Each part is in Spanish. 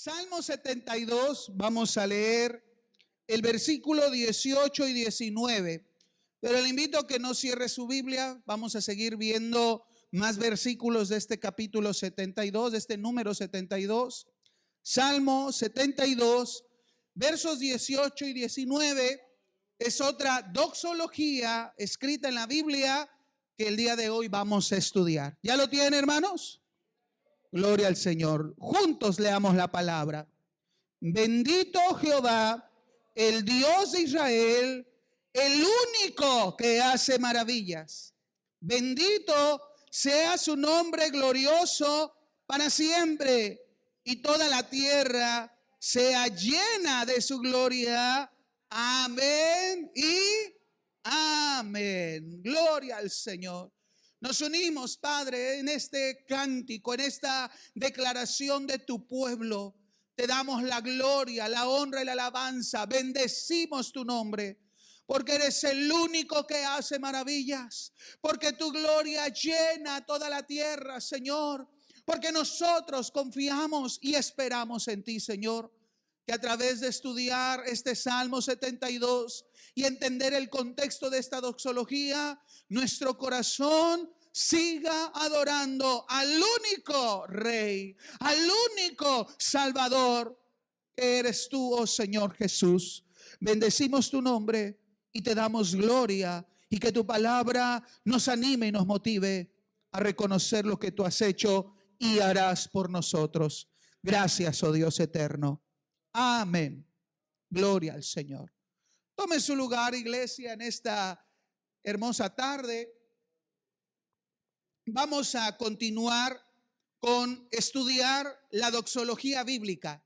Salmo 72, vamos a leer el versículo 18 y 19. Pero le invito a que no cierre su Biblia. Vamos a seguir viendo más versículos de este capítulo 72, de este número 72. Salmo 72, versos 18 y 19. Es otra doxología escrita en la Biblia que el día de hoy vamos a estudiar. ¿Ya lo tienen, hermanos? Gloria al Señor. Juntos leamos la palabra. Bendito Jehová, el Dios de Israel, el único que hace maravillas. Bendito sea su nombre glorioso para siempre, y toda la tierra sea llena de su gloria. Amén y amén. Gloria al Señor. Nos unimos, Padre, en este cántico, en esta declaración de tu pueblo. Te damos la gloria, la honra y la alabanza. Bendecimos tu nombre, porque eres el único que hace maravillas, porque tu gloria llena toda la tierra, Señor, porque nosotros confiamos y esperamos en ti, Señor. Que a través de estudiar este Salmo 72 y entender el contexto de esta doxología, nuestro corazón siga adorando al único Rey, al único Salvador, que eres tú, oh Señor Jesús. Bendecimos tu nombre y te damos gloria, y que tu palabra nos anime y nos motive a reconocer lo que tú has hecho y harás por nosotros. Gracias, oh Dios eterno. Amén. Gloria al Señor. Tome su lugar, iglesia, en esta hermosa tarde. Vamos a continuar con estudiar la doxología bíblica.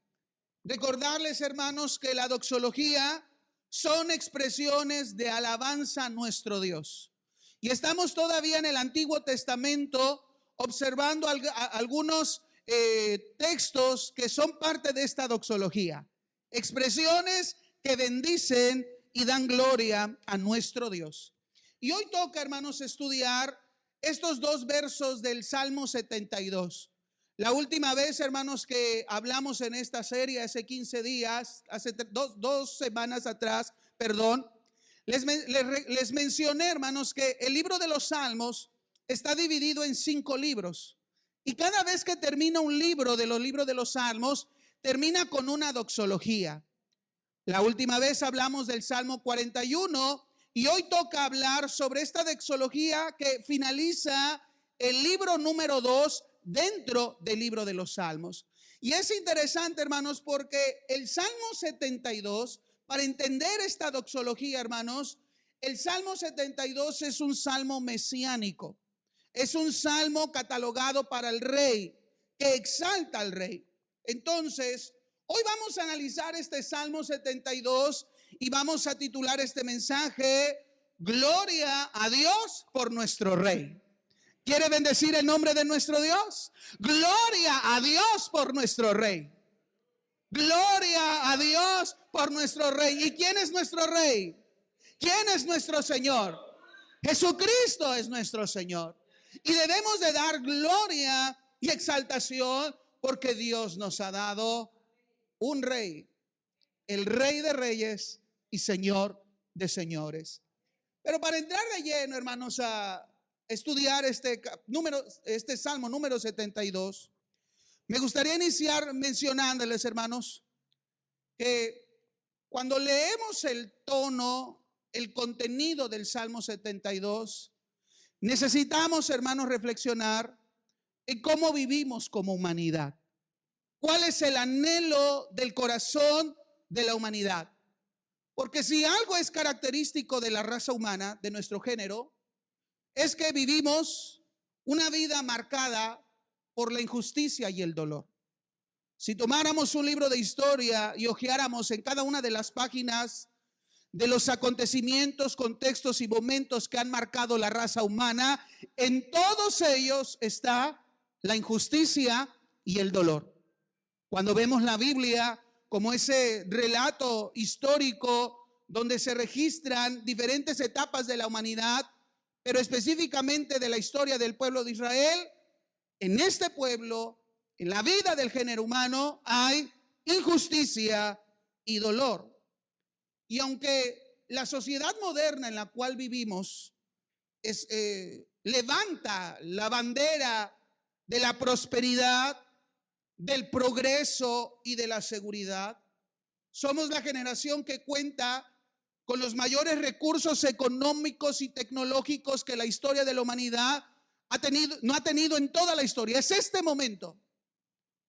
Recordarles, hermanos, que la doxología son expresiones de alabanza a nuestro Dios. Y estamos todavía en el Antiguo Testamento observando algunos textos que son parte de esta doxología, expresiones que bendicen y dan gloria a nuestro Dios. Y hoy toca, hermanos, estudiar estos dos versos del Salmo 72. La última vez, hermanos, que hablamos en esta serie, hace 15 días, hace dos semanas atrás, perdón, les mencioné, hermanos, que el libro de los Salmos está dividido en 5 libros. Y cada vez que termina un libro de los Salmos, termina con una doxología. La última vez hablamos del Salmo 41 y hoy toca hablar sobre esta doxología que finaliza el libro número 2 dentro del libro de los Salmos. Y es interesante, hermanos, porque el Salmo 72, para entender esta doxología, hermanos, el Salmo 72 es un salmo mesiánico. Es un salmo catalogado para el rey, que exalta al rey. Entonces, hoy vamos a analizar este Salmo 72 y vamos a titular este mensaje: Gloria a Dios por nuestro Rey. ¿Quiere bendecir el nombre de nuestro Dios? Gloria a Dios por nuestro Rey. Gloria a Dios por nuestro Rey. ¿Y quién es nuestro Rey? ¿Quién es nuestro Señor? Jesucristo es nuestro Señor. Y debemos de dar gloria y exaltación porque Dios nos ha dado un Rey, el Rey de Reyes y Señor de Señores. Pero para entrar de lleno, hermanos, a estudiar este Salmo número 72, me gustaría iniciar mencionándoles, hermanos, que cuando leemos el tono, el contenido del Salmo 72, necesitamos, hermanos, reflexionar en cómo vivimos como humanidad. ¿Cuál es el anhelo del corazón de la humanidad? Porque si algo es característico de la raza humana, de nuestro género, es que vivimos una vida marcada por la injusticia y el dolor. Si tomáramos un libro de historia y hojeáramos en cada una de las páginas de los acontecimientos, contextos y momentos que han marcado la raza humana, en todos ellos está la injusticia y el dolor. Cuando vemos la Biblia como ese relato histórico donde se registran diferentes etapas de la humanidad, pero específicamente de la historia del pueblo de Israel, en este pueblo, en la vida del género humano, hay injusticia y dolor. Y aunque la sociedad moderna en la cual vivimos levanta la bandera de la prosperidad, del progreso y de la seguridad, somos la generación que cuenta con los mayores recursos económicos y tecnológicos que la historia de la humanidad no ha tenido en toda la historia. Es este momento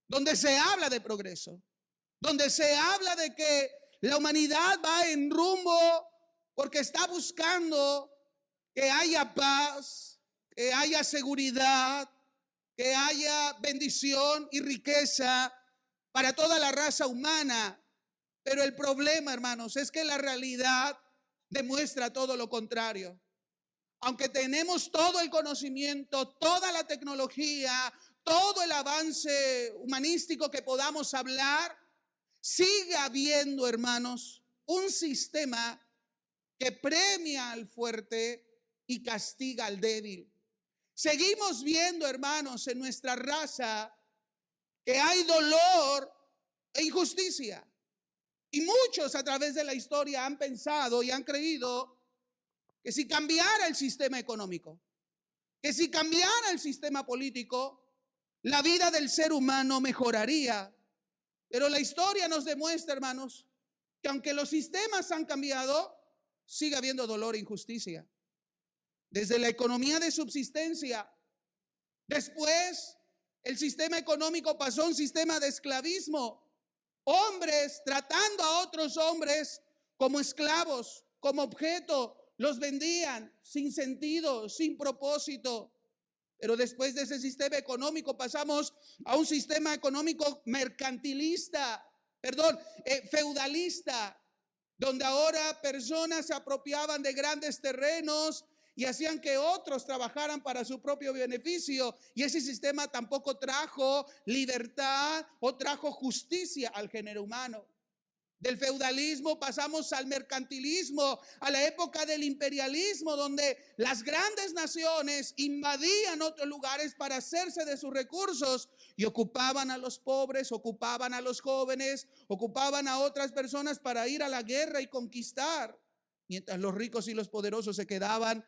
donde se habla de progreso, donde se habla de que la humanidad va en rumbo porque está buscando que haya paz, que haya seguridad, que haya bendición y riqueza para toda la raza humana. Pero el problema, hermanos, es que la realidad demuestra todo lo contrario. Aunque tenemos todo el conocimiento, toda la tecnología, todo el avance humanístico que podamos hablar, sigue habiendo, hermanos, un sistema que premia al fuerte y castiga al débil. Seguimos viendo, hermanos, en nuestra raza que hay dolor e injusticia. Y muchos a través de la historia han pensado y han creído que si cambiara el sistema económico, que si cambiara el sistema político, la vida del ser humano mejoraría. Pero la historia nos demuestra, hermanos, que aunque los sistemas han cambiado, sigue habiendo dolor e injusticia. Desde la economía de subsistencia, después el sistema económico pasó a un sistema de esclavismo. Hombres tratando a otros hombres como esclavos, como objeto, los vendían sin sentido, sin propósito. Pero después de ese sistema económico pasamos a un sistema económico feudalista, donde ahora personas se apropiaban de grandes terrenos y hacían que otros trabajaran para su propio beneficio. Y ese sistema tampoco trajo libertad o trajo justicia al género humano. Del feudalismo pasamos al mercantilismo, a la época del imperialismo, donde las grandes naciones invadían otros lugares para hacerse de sus recursos y ocupaban a los pobres, ocupaban a los jóvenes, ocupaban a otras personas para ir a la guerra y conquistar, mientras los ricos y los poderosos se quedaban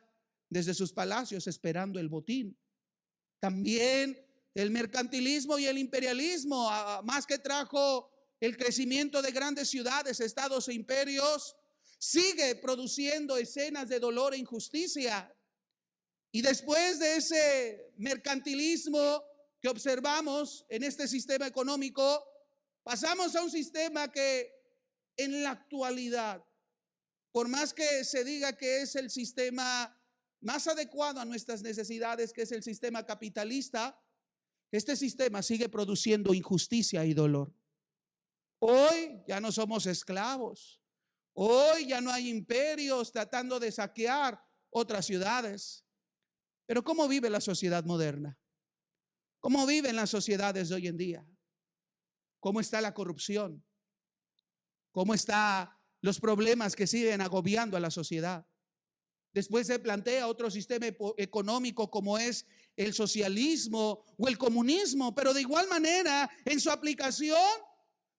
desde sus palacios esperando el botín. También el mercantilismo y el imperialismo, más que trajo el crecimiento de grandes ciudades, estados e imperios, sigue produciendo escenas de dolor e injusticia. Y después de ese mercantilismo que observamos en este sistema económico, pasamos a un sistema que en la actualidad, por más que se diga que es el sistema más adecuado a nuestras necesidades, que es el sistema capitalista, este sistema sigue produciendo injusticia y dolor. Hoy ya no somos esclavos. Hoy ya no hay imperios tratando de saquear otras ciudades. Pero ¿cómo vive la sociedad moderna? ¿Cómo viven las sociedades de hoy en día? ¿Cómo está la corrupción? ¿Cómo están los problemas que siguen agobiando a la sociedad? Después se plantea otro sistema económico como es el socialismo o el comunismo, pero de igual manera en su aplicación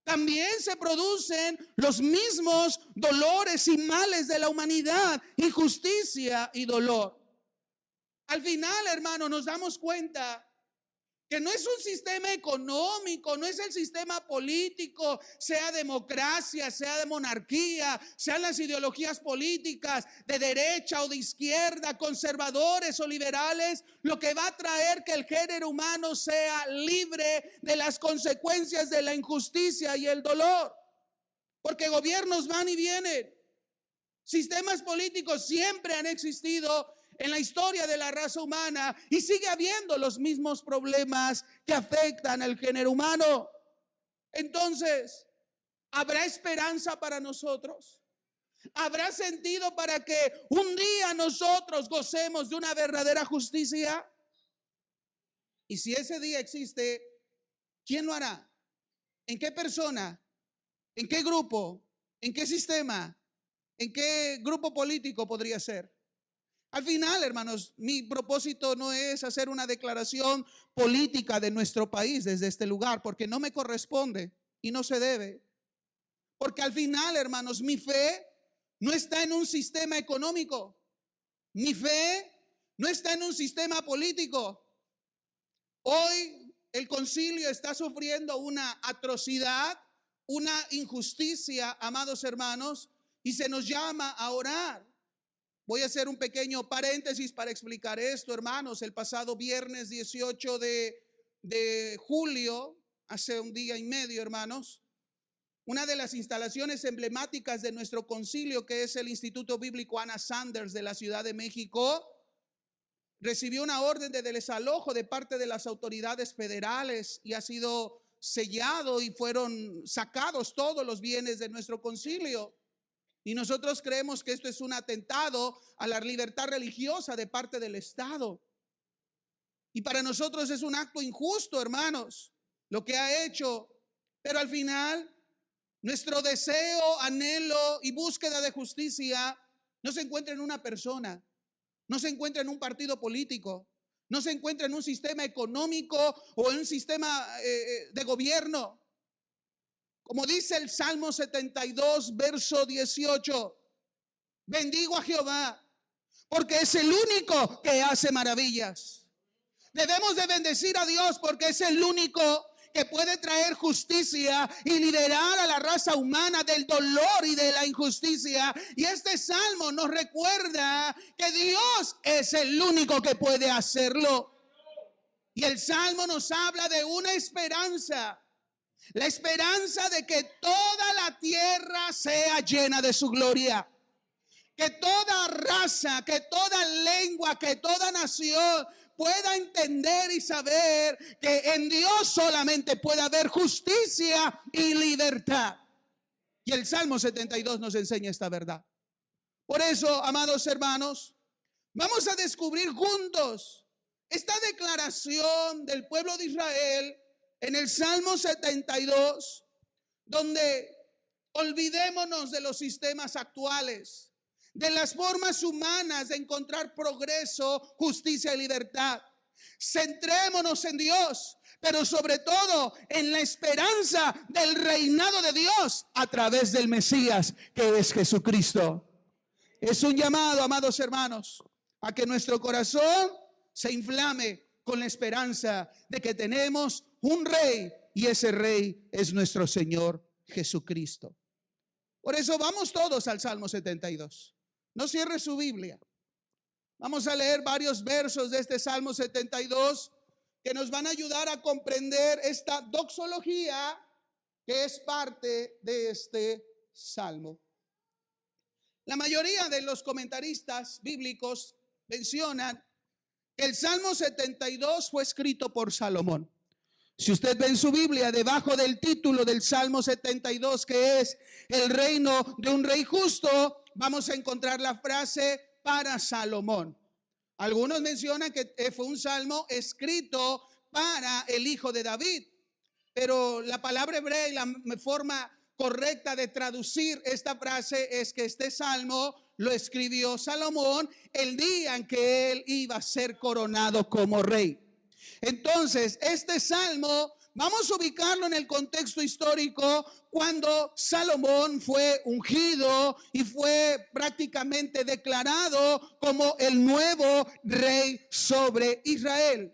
también se producen los mismos dolores y males de la humanidad, injusticia y dolor. Al final, hermano, nos damos cuenta que no es un sistema económico, no es el sistema político, sea democracia, sea de monarquía, sean las ideologías políticas de derecha o de izquierda, conservadores o liberales, lo que va a traer que el género humano sea libre de las consecuencias de la injusticia y el dolor. Porque gobiernos van y vienen, sistemas políticos siempre han existido en la historia de la raza humana y sigue habiendo los mismos problemas que afectan al género humano. Entonces, ¿habrá esperanza para nosotros? ¿Habrá sentido para que un día nosotros gocemos de una verdadera justicia? Y si ese día existe, ¿quién lo hará? ¿En qué persona? ¿En qué grupo? ¿En qué sistema? ¿En qué grupo político podría ser? Al final, hermanos, mi propósito no es hacer una declaración política de nuestro país desde este lugar, porque no me corresponde. y no se debe. Porque al final, hermanos, mi fe no está en un sistema económico. Mi fe no está en un sistema político. Hoy el concilio está sufriendo una atrocidad, una injusticia, amados hermanos, y se nos llama a orar. Voy a hacer un pequeño paréntesis para explicar esto, hermanos. El pasado viernes 18 de julio, hace un día y medio, hermanos, una de las instalaciones emblemáticas de nuestro concilio, que es el Instituto Bíblico Anna Sanders de la Ciudad de México, recibió una orden de desalojo de parte de las autoridades federales y ha sido sellado y fueron sacados todos los bienes de nuestro concilio. Y nosotros creemos que esto es un atentado a la libertad religiosa de parte del Estado. Y para nosotros es un acto injusto, hermanos, lo que ha hecho. Pero al final, nuestro deseo, anhelo y búsqueda de justicia no se encuentra en una persona, no se encuentra en un partido político, no se encuentra en un sistema económico o en un sistema de gobierno. Como dice el Salmo 72, verso 18, bendigo a Jehová porque es el único que hace maravillas. Debemos de bendecir a Dios porque es el único que puede traer justicia y liberar a la raza humana del dolor y de la injusticia. Y este salmo nos recuerda que Dios es el único que puede hacerlo. Y el salmo nos habla de una esperanza. La esperanza de que toda la tierra sea llena de su gloria. Que toda raza, que toda lengua, que toda nación pueda entender y saber que en Dios solamente puede haber justicia y libertad. Y el Salmo 72 nos enseña esta verdad. Por eso, amados hermanos, vamos a descubrir juntos esta declaración del pueblo de Israel en el Salmo 72, donde olvidémonos de los sistemas actuales, de las formas humanas de encontrar progreso, justicia y libertad. Centrémonos en Dios, pero sobre todo en la esperanza del reinado de Dios a través del Mesías, que es Jesucristo. Es un llamado, amados hermanos, a que nuestro corazón se inflame con la esperanza de que tenemos un rey y ese rey es nuestro Señor Jesucristo. Por eso vamos todos al Salmo 72. No cierre su Biblia. Vamos a leer varios versos de este Salmo 72 que nos van a ayudar a comprender esta doxología que es parte de este Salmo. La mayoría de los comentaristas bíblicos mencionan que el Salmo 72 fue escrito por Salomón. Si usted ve en su Biblia, debajo del título del Salmo 72, que es el reino de un rey justo, vamos a encontrar la frase para Salomón. Algunos mencionan que fue un salmo escrito para el hijo de David, pero la palabra hebrea y la forma correcta de traducir esta frase es que este salmo lo escribió Salomón el día en que él iba a ser coronado como rey. Entonces, este salmo vamos a ubicarlo en el contexto histórico cuando Salomón fue ungido y fue prácticamente declarado como el nuevo rey sobre Israel.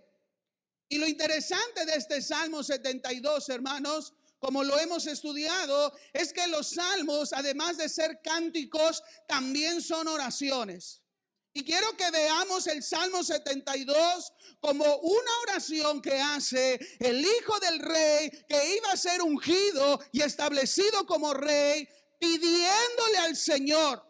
Y lo interesante de este Salmo 72, hermanos, como lo hemos estudiado, es que los salmos, además de ser cánticos, también son oraciones. Y quiero que veamos el Salmo 72 como una oración que hace el hijo del rey que iba a ser ungido y establecido como rey, pidiéndole al Señor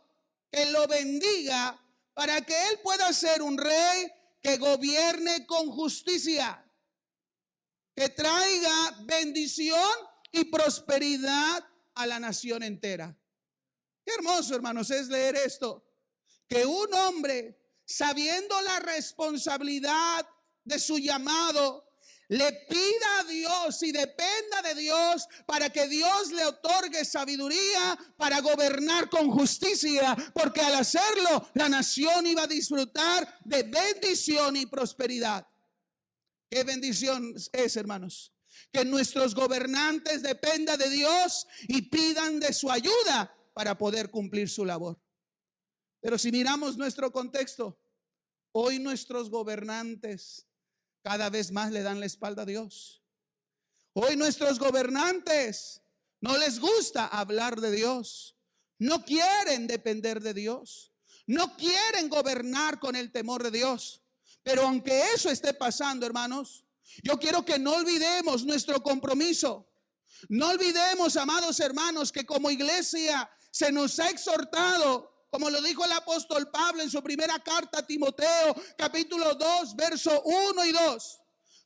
que lo bendiga para que él pueda ser un rey que gobierne con justicia, que traiga bendición y prosperidad a la nación entera. Qué hermoso, hermanos, es leer esto. Que un hombre, sabiendo la responsabilidad de su llamado, le pida a Dios y dependa de Dios para que Dios le otorgue sabiduría para gobernar con justicia, porque al hacerlo la nación iba a disfrutar de bendición y prosperidad. ¿Qué bendición es, hermanos? Que nuestros gobernantes dependan de Dios y pidan de su ayuda para poder cumplir su labor. Pero si miramos nuestro contexto, hoy nuestros gobernantes cada vez más le dan la espalda a Dios. Hoy nuestros gobernantes no les gusta hablar de Dios. No quieren depender de Dios. No quieren gobernar con el temor de Dios. Pero aunque eso esté pasando, hermanos, yo quiero que no olvidemos nuestro compromiso. No olvidemos, amados hermanos, que como iglesia se nos ha exhortado, como lo dijo el apóstol Pablo en su primera carta a Timoteo, capítulo 2, verso 1 y 2.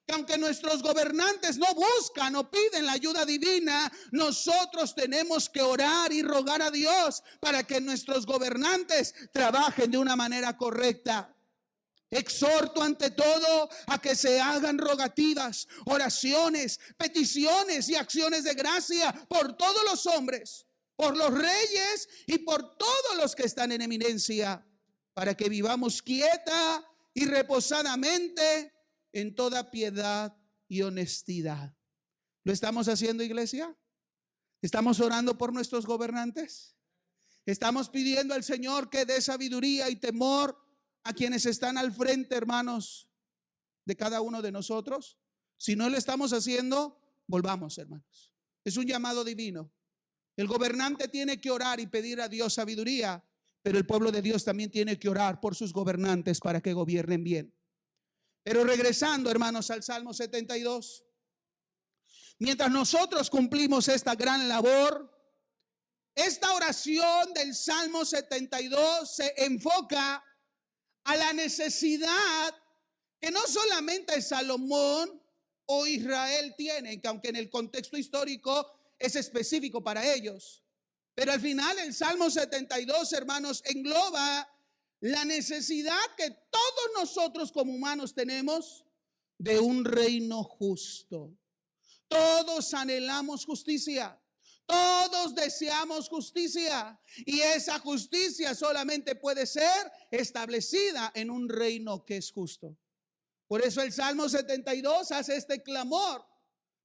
Que aunque nuestros gobernantes no buscan o piden la ayuda divina, nosotros tenemos que orar y rogar a Dios para que nuestros gobernantes trabajen de una manera correcta. Exhorto ante todo a que se hagan rogativas, oraciones, peticiones y acciones de gracia por todos los hombres, por los reyes y por todos los que están en eminencia, para que vivamos quieta y reposadamente en toda piedad y honestidad. ¿Lo estamos haciendo, iglesia? ¿Estamos orando por nuestros gobernantes? ¿Estamos pidiendo al Señor que dé sabiduría y temor a quienes están al frente, hermanos, de cada uno de nosotros? Si no lo estamos haciendo, volvamos, hermanos. Es un llamado divino. El gobernante tiene que orar y pedir a Dios sabiduría, pero el pueblo de Dios también tiene que orar por sus gobernantes para que gobiernen bien. Pero regresando, hermanos, al Salmo 72, mientras nosotros cumplimos esta gran labor, esta oración del Salmo 72 se enfoca a la necesidad que no solamente Salomón o Israel tienen, que aunque en el contexto histórico es específico para ellos, pero al final el Salmo 72, hermanos, engloba la necesidad que todos nosotros como humanos tenemos de un reino justo. Todos anhelamos justicia. Todos deseamos justicia, y esa justicia solamente puede ser establecida en un reino que es justo. Por eso el Salmo 72 hace este clamor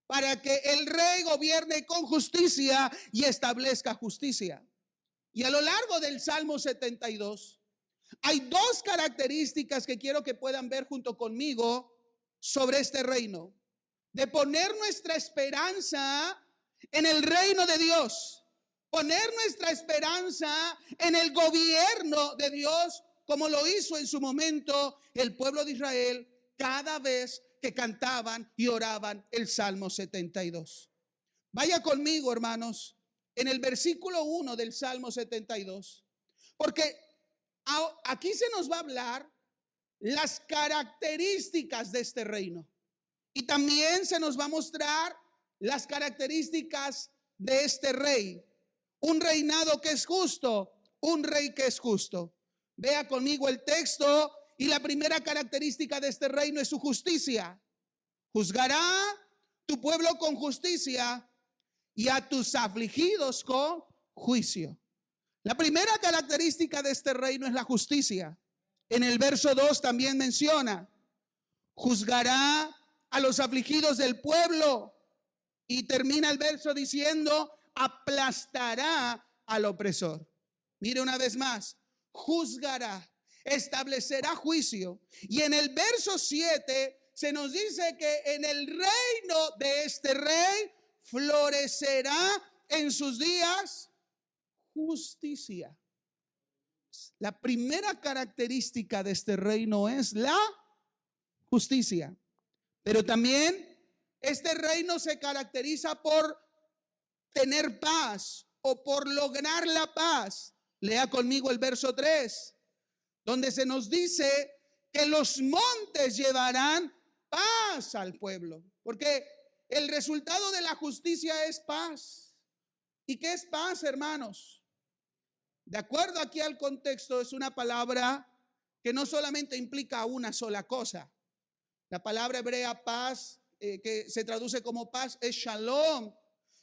para que el rey gobierne con justicia y establezca justicia. Y a lo largo del Salmo 72 hay dos características que quiero que puedan ver junto conmigo sobre este reino. De poner nuestra esperanza en el reino de Dios, poner nuestra esperanza en el gobierno de Dios, como lo hizo en su momento el pueblo de Israel cada vez que cantaban y oraban el Salmo 72. Vaya conmigo, hermanos, en el versículo 1 del Salmo 72, porque aquí se nos va a hablar las características de este reino, y también se nos va a mostrar las características de este rey. Un reinado que es justo, un rey que es justo. Vea conmigo el texto, y la primera característica de este reino es su justicia. Juzgará tu pueblo con justicia y a tus afligidos con juicio. La primera característica de este reino es la justicia. En el verso 2 también menciona: juzgará a los afligidos del pueblo. Y termina el verso diciendo: aplastará al opresor. Mire una vez más: juzgará, establecerá juicio. Y en el verso 7 se nos dice que en el reino de este rey florecerá en sus días justicia. La primera característica de este reino es la justicia. Pero también este reino se caracteriza por tener paz o por lograr la paz. Lea conmigo el verso 3, donde se nos dice que los montes llevarán paz al pueblo, porque el resultado de la justicia es paz. ¿Y qué es paz, hermanos? De acuerdo aquí al contexto, es una palabra que no solamente implica una sola cosa. La palabra hebrea paz, que se traduce como paz, es shalom.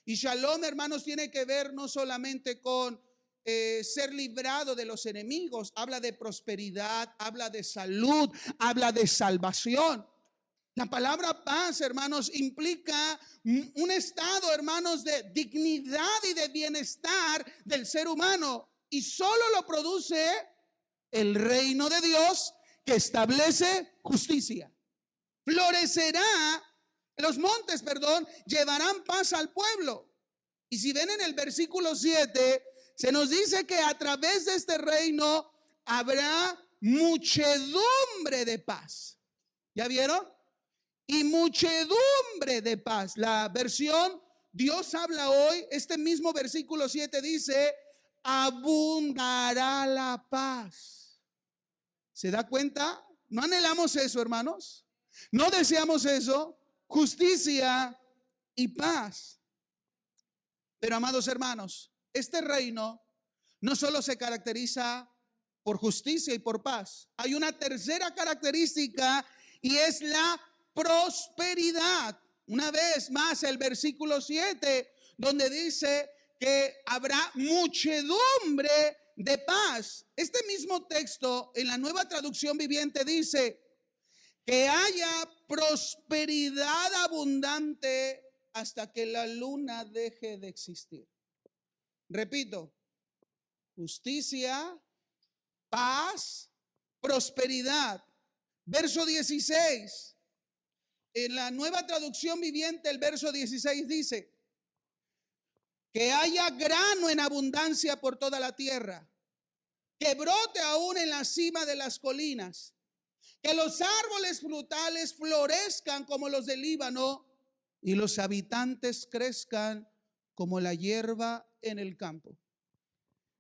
Y shalom, hermanos, tiene que ver no solamente con ser librado de los enemigos. Habla de prosperidad, habla de salud, habla de salvación. La palabra paz, hermanos, implica un estado, hermanos, de dignidad y de bienestar del ser humano. Y solo lo produce el reino de Dios, que establece justicia. Florecerá, los montes, llevarán paz al pueblo. Y si ven en el versículo 7, se nos dice que a través de este reino habrá muchedumbre de paz. ¿Ya vieron? Y muchedumbre de paz. La versión Dios habla hoy, este mismo versículo 7 dice, abundará la paz. ¿Se da cuenta? ¿No anhelamos eso, hermanos? ¿No deseamos eso? Justicia y paz. Pero, amados hermanos, este reino no solo se caracteriza por justicia y por paz. Hay una tercera característica y es la prosperidad. Una vez más el versículo 7, donde dice que habrá muchedumbre de paz. Este mismo texto en la Nueva Traducción Viviente dice que haya prosperidad abundante hasta que la luna deje de existir. Repito, justicia, paz, prosperidad. Verso 16. En la Nueva Traducción Viviente, el verso 16 dice que haya grano en abundancia por toda la tierra, que brote aún en la cima de las colinas, que los árboles frutales florezcan como los del Líbano y los habitantes crezcan como la hierba en el campo.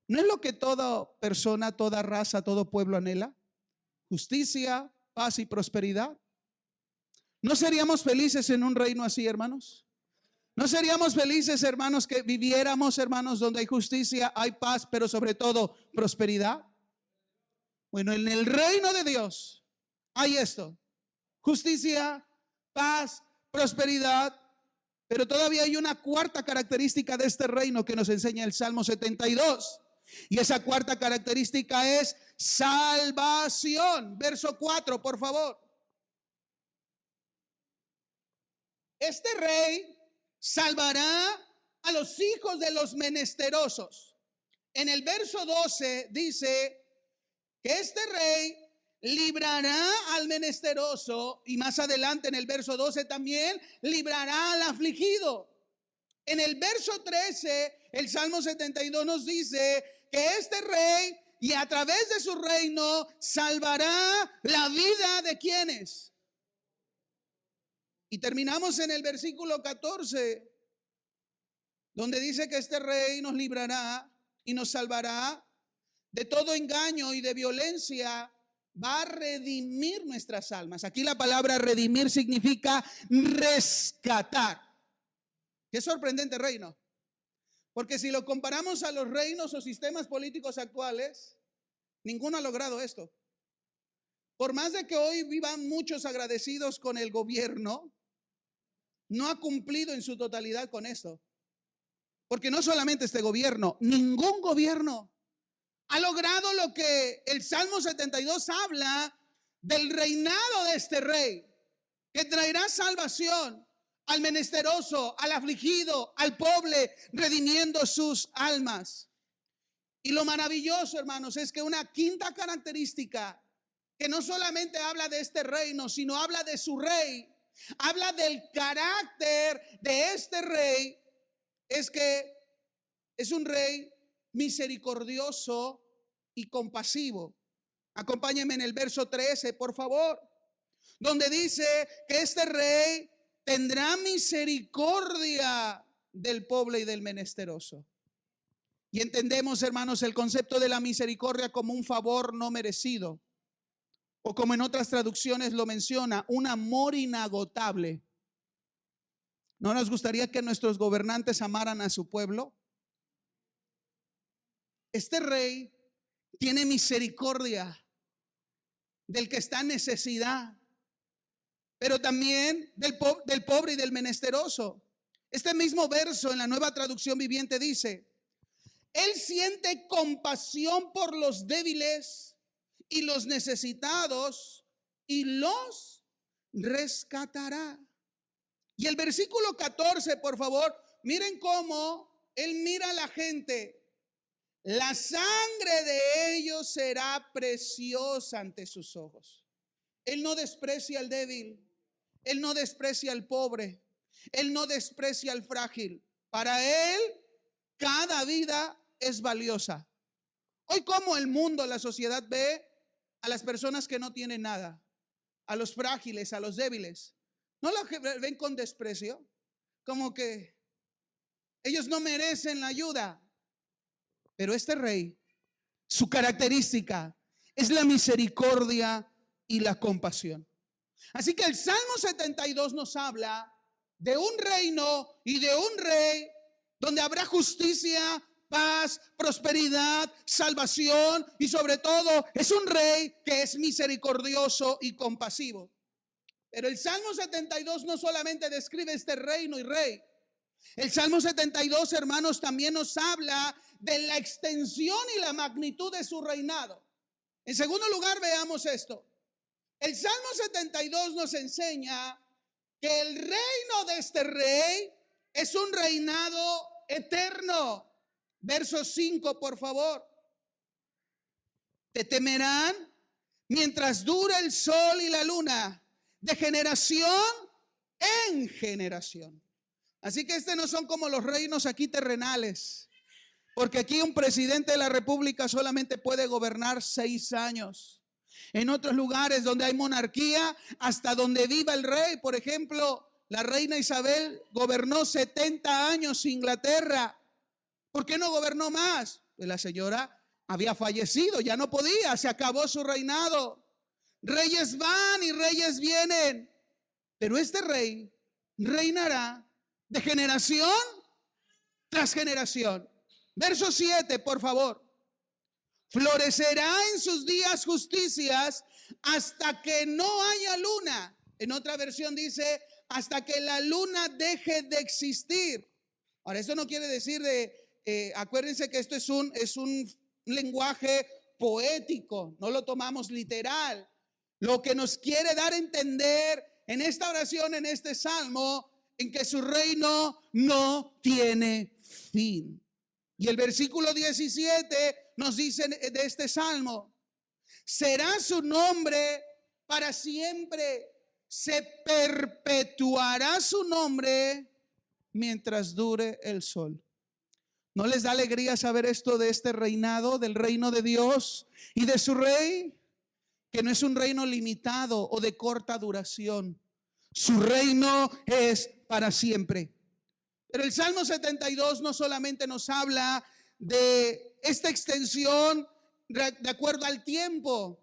¿No es lo que toda persona, toda raza, todo pueblo anhela? Justicia, paz y prosperidad. ¿No seríamos felices en un reino así, hermanos? ¿No seríamos felices, hermanos, que viviéramos, hermanos, donde hay justicia, hay paz, pero sobre todo prosperidad? Bueno, en el reino de Dios hay esto: justicia, paz, prosperidad. Pero todavía hay una cuarta característica de este reino que nos enseña el Salmo 72. Y esa cuarta característica es salvación. Verso 4, por favor. Este rey salvará a los hijos de los menesterosos. En el verso 12 dice que este rey librará al menesteroso, y más adelante en el verso 12 también librará al afligido. En el verso 13 el Salmo 72 nos dice que este rey, y a través de su reino, salvará la vida de quienes. Y terminamos en el versículo 14, donde dice que este rey nos librará y nos salvará de todo engaño y de violencia. Va a redimir nuestras almas. Aquí la palabra redimir significa rescatar. Qué sorprendente reino. Porque si lo comparamos a los reinos o sistemas políticos actuales, ninguno ha logrado esto. Por más de que hoy vivan muchos agradecidos con el gobierno, no ha cumplido en su totalidad con esto. Porque no solamente este gobierno, ningún gobierno ha logrado lo que el Salmo 72 habla del reinado de este rey, que traerá salvación al menesteroso, al afligido, al pobre, redimiendo sus almas. Y lo maravilloso, hermanos, es que una quinta característica que no solamente habla de este reino, sino habla de su rey, habla del carácter de este rey, es que es un rey misericordioso y compasivo. Acompáñenme en el verso 13, por favor, donde dice que este rey tendrá misericordia del pobre y del menesteroso. Y entendemos, hermanos, el concepto de la misericordia como un favor no merecido, o como en otras traducciones lo menciona, un amor inagotable. ¿No nos gustaría que nuestros gobernantes amaran a su pueblo? Este rey tiene misericordia del que está en necesidad, pero también del pobre y del menesteroso. Este mismo verso en la Nueva Traducción Viviente dice: Él siente compasión por los débiles y los necesitados y los rescatará. Y el versículo 14, por favor, miren cómo él mira a la gente. La sangre de ellos será preciosa ante sus ojos. Él no desprecia al débil, él no desprecia al pobre, él no desprecia al frágil. Para él, cada vida es valiosa. Hoy, como el mundo, la sociedad ve a las personas que no tienen nada, a los frágiles, a los débiles, ¿no la ven con desprecio? Como que ellos no merecen la ayuda. Pero este rey, su característica es la misericordia y la compasión. Así que el Salmo 72 nos habla de un reino y de un rey donde habrá justicia, paz, prosperidad, salvación, y sobre todo es un rey que es misericordioso y compasivo. Pero el Salmo 72 no solamente describe este reino y rey. El Salmo 72, hermanos, también nos habla de la extensión y la magnitud de su reinado. En segundo lugar, veamos esto. El Salmo 72 nos enseña que el reino de este rey es un reinado eterno. Verso 5, por favor. Te temerán mientras dure el sol y la luna, de generación en generación. Así que no son como los reinos aquí terrenales, porque aquí un presidente de la república solamente puede gobernar 6 años. En otros lugares donde hay monarquía, hasta donde viva el rey, por ejemplo, la reina Isabel gobernó 70 años Inglaterra. ¿Por qué no gobernó más? Pues la señora había fallecido, ya no podía, se acabó su reinado. Reyes van y reyes vienen, pero este rey reinará de generación tras generación. Verso 7, por favor. Florecerá en sus días justicias hasta que no haya luna. En otra versión dice, hasta que la luna deje de existir. Ahora, esto no quiere decir acuérdense que esto es un lenguaje poético, no lo tomamos literal. Lo que nos quiere dar a entender en esta oración, en este salmo, en que su reino no tiene fin. Y el versículo 17 nos dice de este salmo: será su nombre para siempre, se perpetuará su nombre mientras dure el sol. ¿No les da alegría saber esto de este reinado, del reino de Dios y de su rey? Que no es un reino limitado o de corta duración. Su reino es para siempre. Pero el Salmo 72 no solamente nos habla de esta extensión de acuerdo al tiempo,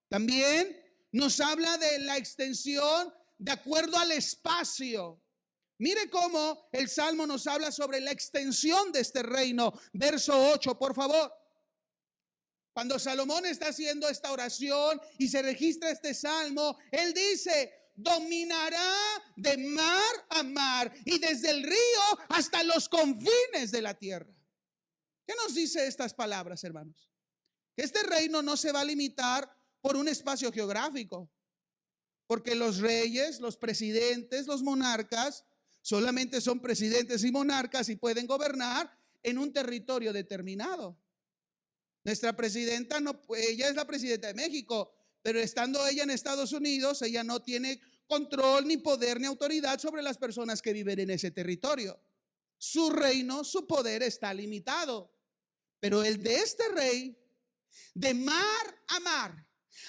también nos habla de la extensión de acuerdo al espacio. Mire cómo el Salmo nos habla sobre la extensión de este reino. Verso 8, por favor. Cuando Salomón está haciendo esta oración y se registra este salmo, él dice: dominará de mar a mar y desde el río hasta los confines de la tierra. ¿Qué nos dice estas palabras, hermanos? Que este reino no se va a limitar por un espacio geográfico, porque los reyes, los presidentes, los monarcas solamente son presidentes y monarcas y pueden gobernar en un territorio determinado. Nuestra presidenta, no, ella es la presidenta de México, pero estando ella en Estados Unidos, ella no tiene control, ni poder, ni autoridad sobre las personas que viven en ese territorio. Su reino, su poder está limitado. Pero el de este rey, de mar a mar,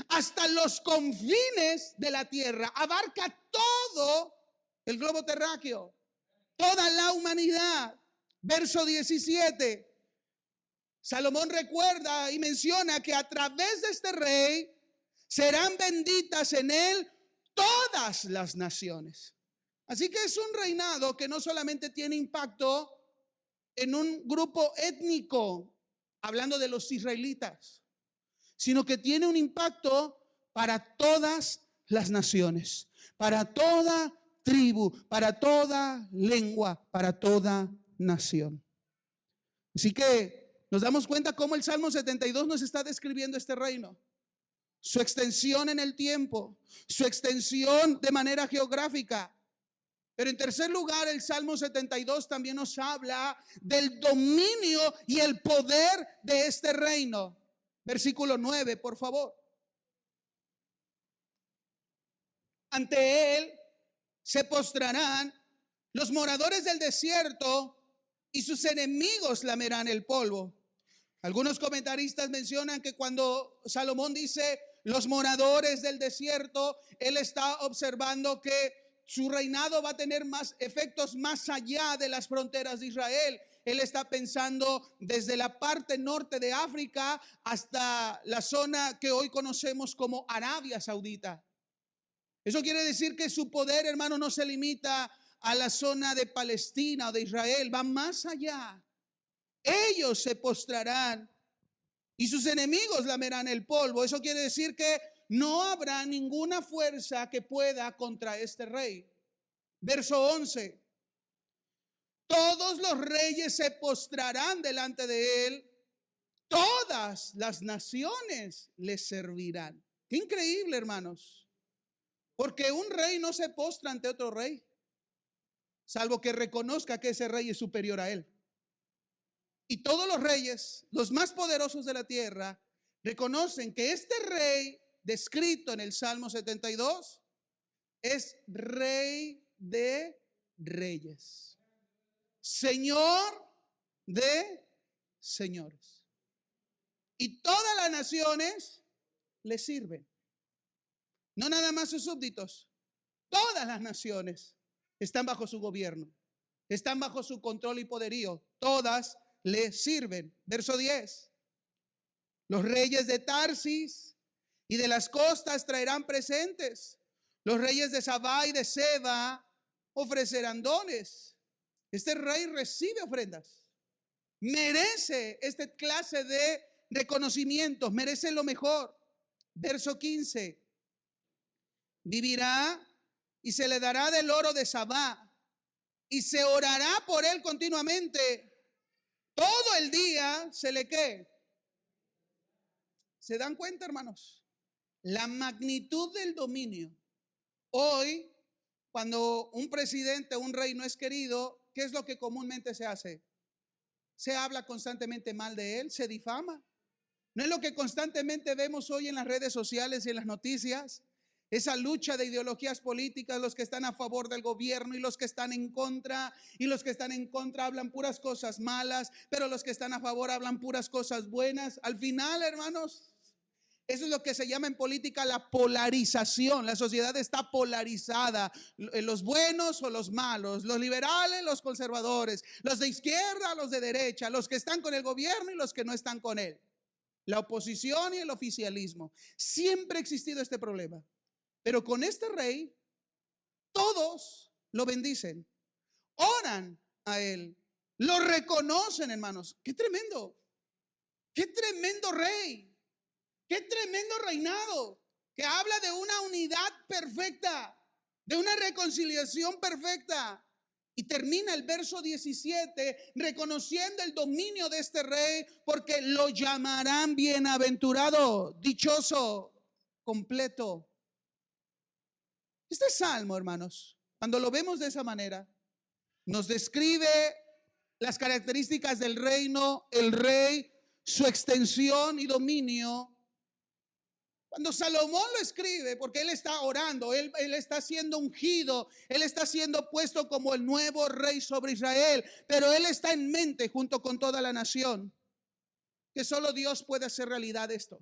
hasta los confines de la tierra, abarca todo el globo terráqueo, toda la humanidad. Verso 17. Salomón recuerda y menciona que a través de este rey serán benditas en él todas las naciones. Así que es un reinado que no solamente tiene impacto en un grupo étnico, hablando de los israelitas, sino que tiene un impacto para todas las naciones, para toda tribu, para toda lengua, para toda nación. Así que nos damos cuenta cómo el Salmo 72 nos está describiendo este reino. su extensión en el tiempo, su extensión de manera geográfica. Pero en tercer lugar, el Salmo 72 también nos habla del dominio y el poder de este reino. Versículo 9, por favor. Ante él se postrarán los moradores del desierto y sus enemigos lamerán el polvo. Algunos comentaristas mencionan que cuando Salomón dice los moradores del desierto, él está observando que su reinado va a tener más efectos más allá de las fronteras de Israel. Él está pensando desde la parte norte de África hasta la zona que hoy conocemos como Arabia Saudita. Eso quiere decir que su poder, hermano, no se limita a la zona de Palestina o de Israel, va más allá. Ellos se postrarán y sus enemigos lamerán el polvo. Eso quiere decir que no habrá ninguna fuerza que pueda contra este rey. Verso 11. Todos los reyes se postrarán delante de él, todas las naciones le servirán. Qué increíble, hermanos. Porque un rey no se postra ante otro rey, salvo que reconozca que ese rey es superior a él. Y todos los reyes, los más poderosos de la tierra, reconocen que este rey descrito en el Salmo 72 es rey de reyes, señor de señores. Y todas las naciones le sirven. No nada más sus súbditos, todas las naciones están bajo su gobierno, están bajo su control y poderío, todas le sirven. Verso 10. Los reyes de Tarsis y de las costas traerán presentes. Los reyes de Sabá y de Seba ofrecerán dones. Este rey recibe ofrendas. Merece esta clase de reconocimientos, merece lo mejor. Verso 15. Vivirá y se le dará del oro de Sabá y se orará por él continuamente. Todo el día se le ¿qué? ¿Se dan cuenta, hermanos? La magnitud del dominio. Hoy, cuando un presidente, un rey no es querido, ¿qué es lo que comúnmente se hace? Se habla constantemente mal de él, se difama. ¿No es lo que constantemente vemos hoy en las redes sociales y en las noticias? Esa lucha de ideologías políticas, los que están a favor del gobierno y los que están en contra, y los que están en contra hablan puras cosas malas, pero los que están a favor hablan puras cosas buenas. Al final, hermanos, eso es lo que se llama en política la polarización. La sociedad está polarizada, los buenos o los malos, los liberales, los conservadores, los de izquierda, los de derecha, los que están con el gobierno y los que no están con él, la oposición y el oficialismo. Siempre ha existido este problema. Pero con este rey, todos lo bendicen, oran a él, lo reconocen, hermanos. Qué tremendo rey, qué tremendo reinado, que habla de una unidad perfecta, de una reconciliación perfecta. Y termina el verso 17 reconociendo el dominio de este rey, porque lo llamarán bienaventurado, dichoso, completo. Este salmo, hermanos, cuando lo vemos de esa manera, nos describe las características del reino, el rey, su extensión y dominio. Cuando Salomón lo escribe, porque él está orando, él está siendo ungido, él está siendo puesto como el nuevo rey sobre Israel, pero él está en mente junto con toda la nación, que solo Dios puede hacer realidad esto.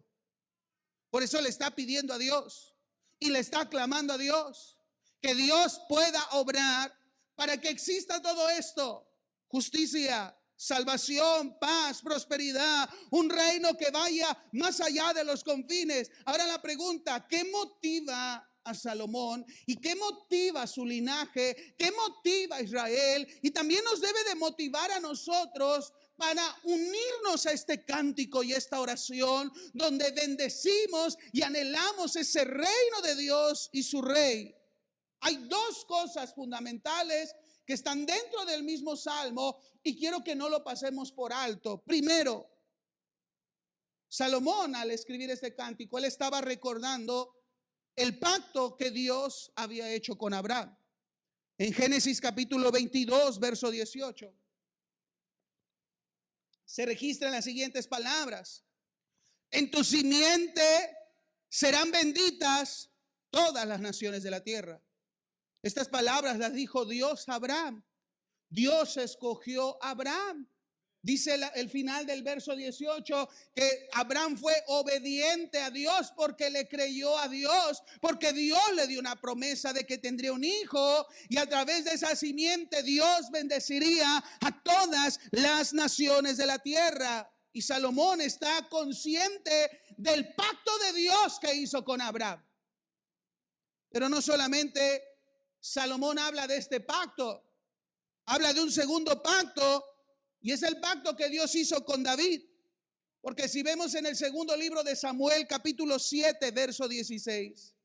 Por eso le está pidiendo a Dios y le está clamando a Dios que Dios pueda obrar para que exista todo esto: justicia, salvación, paz, prosperidad, un reino que vaya más allá de los confines. Ahora la pregunta: ¿qué motiva a Salomón y qué motiva su linaje? ¿Qué motiva a Israel? Y también nos debe de motivar a nosotros para unirnos a este cántico y esta oración donde bendecimos y anhelamos ese reino de Dios y su rey. Hay dos cosas fundamentales que están dentro del mismo salmo y quiero que no lo pasemos por alto. Primero, Salomón, al escribir este cántico, él estaba recordando el pacto que Dios había hecho con Abraham. En Génesis capítulo 22, verso 18, se registran las siguientes palabras: en tu simiente serán benditas todas las naciones de la tierra. Estas palabras las dijo Dios a Abraham. Dios escogió a Abraham. Dice el final del verso 18 que Abraham fue obediente a Dios porque le creyó a Dios, porque Dios le dio una promesa de que tendría un hijo y a través de esa simiente Dios bendeciría a todas las naciones de la tierra. Y Salomón está consciente del pacto de Dios que hizo con Abraham. Pero no solamente Salomón habla de este pacto, habla de un segundo pacto. Y es el pacto que Dios hizo con David. Porque si vemos en el segundo libro de Samuel, capítulo 7, verso 16,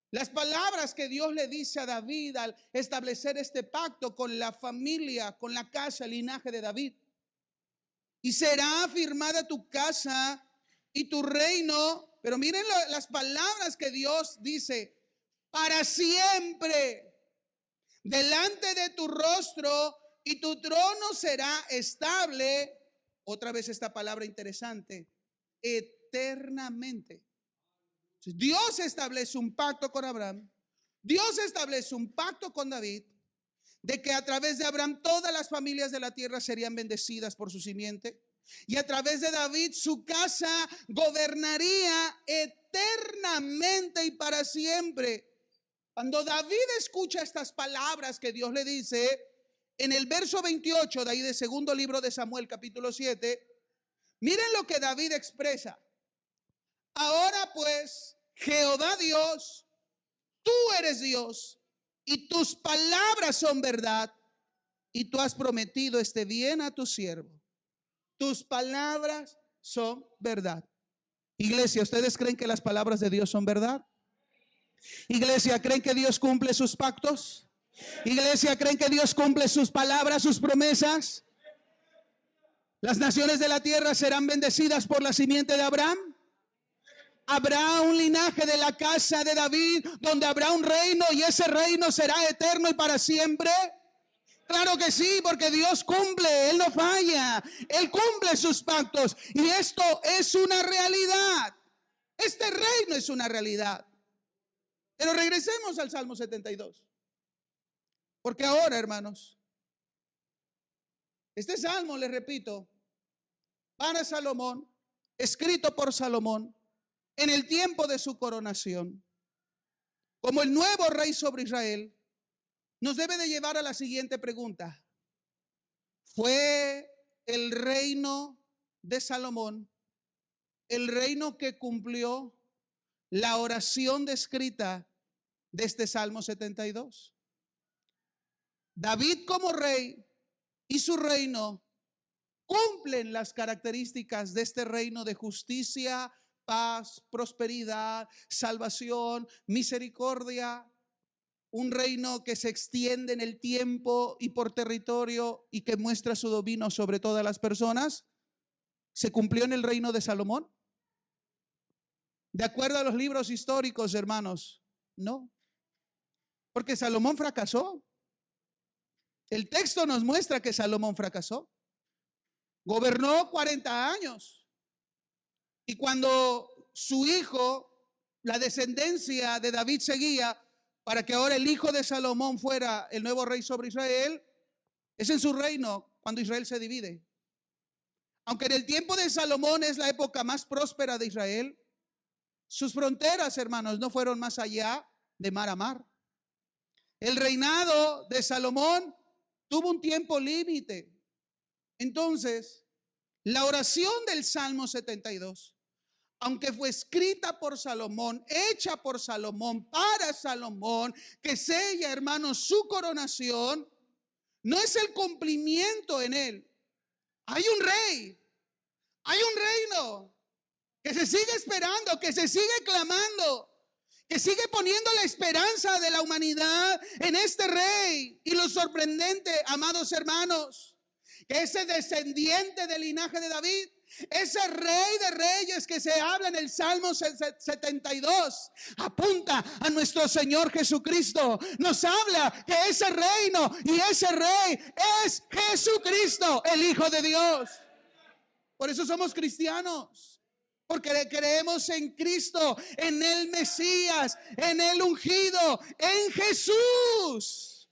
las palabras que Dios le dice a David al establecer este pacto con la familia, con la casa, el linaje de David. Y será afirmada tu casa y tu reino. Pero miren las palabras que Dios dice: para siempre, delante de tu rostro, y tu trono será estable. Otra vez esta palabra interesante: eternamente. Dios establece un pacto con Abraham. Dios establece un pacto con David de que a través de Abraham todas las familias de la tierra serían bendecidas por su simiente. Y a través de David su casa gobernaría eternamente y para siempre. Cuando David escucha estas palabras que Dios le dice, en el verso 28 de ahí de segundo libro de Samuel capítulo 7, miren lo que David expresa: ahora pues, Jehová Dios, tú eres Dios y tus palabras son verdad, y tú has prometido este bien a tu siervo. Tus palabras son verdad. Iglesia, ¿ustedes creen que las palabras de Dios son verdad? Iglesia, ¿creen que Dios cumple sus pactos? Iglesia, ¿creen que Dios cumple sus palabras, sus promesas? Las naciones de la tierra serán bendecidas por la simiente de Abraham. Habrá un linaje de la casa de David donde habrá un reino y ese reino será eterno y para siempre. Claro que sí, porque Dios cumple, Él no falla, Él cumple sus pactos y esto es una realidad. Este reino es una realidad. Pero regresemos al Salmo 72. Porque ahora, hermanos, este salmo, les repito, para Salomón, escrito por Salomón en el tiempo de su coronación, como el nuevo rey sobre Israel, nos debe de llevar a la siguiente pregunta: ¿fue el reino de Salomón el reino que cumplió la oración descrita de este Salmo 72? David como rey y su reino cumplen las características de este reino de justicia, paz, prosperidad, salvación, misericordia. Un reino que se extiende en el tiempo y por territorio y que muestra su dominio sobre todas las personas. ¿Se cumplió en el reino de Salomón? De acuerdo a los libros históricos, hermanos, no. Porque Salomón fracasó. El texto nos muestra que Salomón fracasó. Gobernó 40 años. Y cuando su hijo, la descendencia de David seguía, para que ahora el hijo de Salomón fuera el nuevo rey sobre Israel, es en su reino cuando Israel se divide. Aunque en el tiempo de Salomón es la época más próspera de Israel, sus fronteras, hermanos, no fueron más allá de mar a mar. El reinado de Salomón tuvo un tiempo límite. Entonces, la oración del Salmo 72, aunque fue escrita por Salomón, hecha por Salomón, para Salomón, que sella, hermanos, su coronación, no es el cumplimiento en él. Hay un rey, hay un reino que se sigue esperando, que se sigue clamando, que sigue poniendo la esperanza de la humanidad en este rey. Y lo sorprendente, amados hermanos, que ese descendiente del linaje de David Ese Rey de Reyes que se habla en el Salmo 72 apunta a nuestro Señor Jesucristo. Nos habla que ese reino y ese Rey es Jesucristo, el Hijo de Dios. Por eso somos cristianos, porque creemos en Cristo, en el Mesías, en el ungido, en Jesús.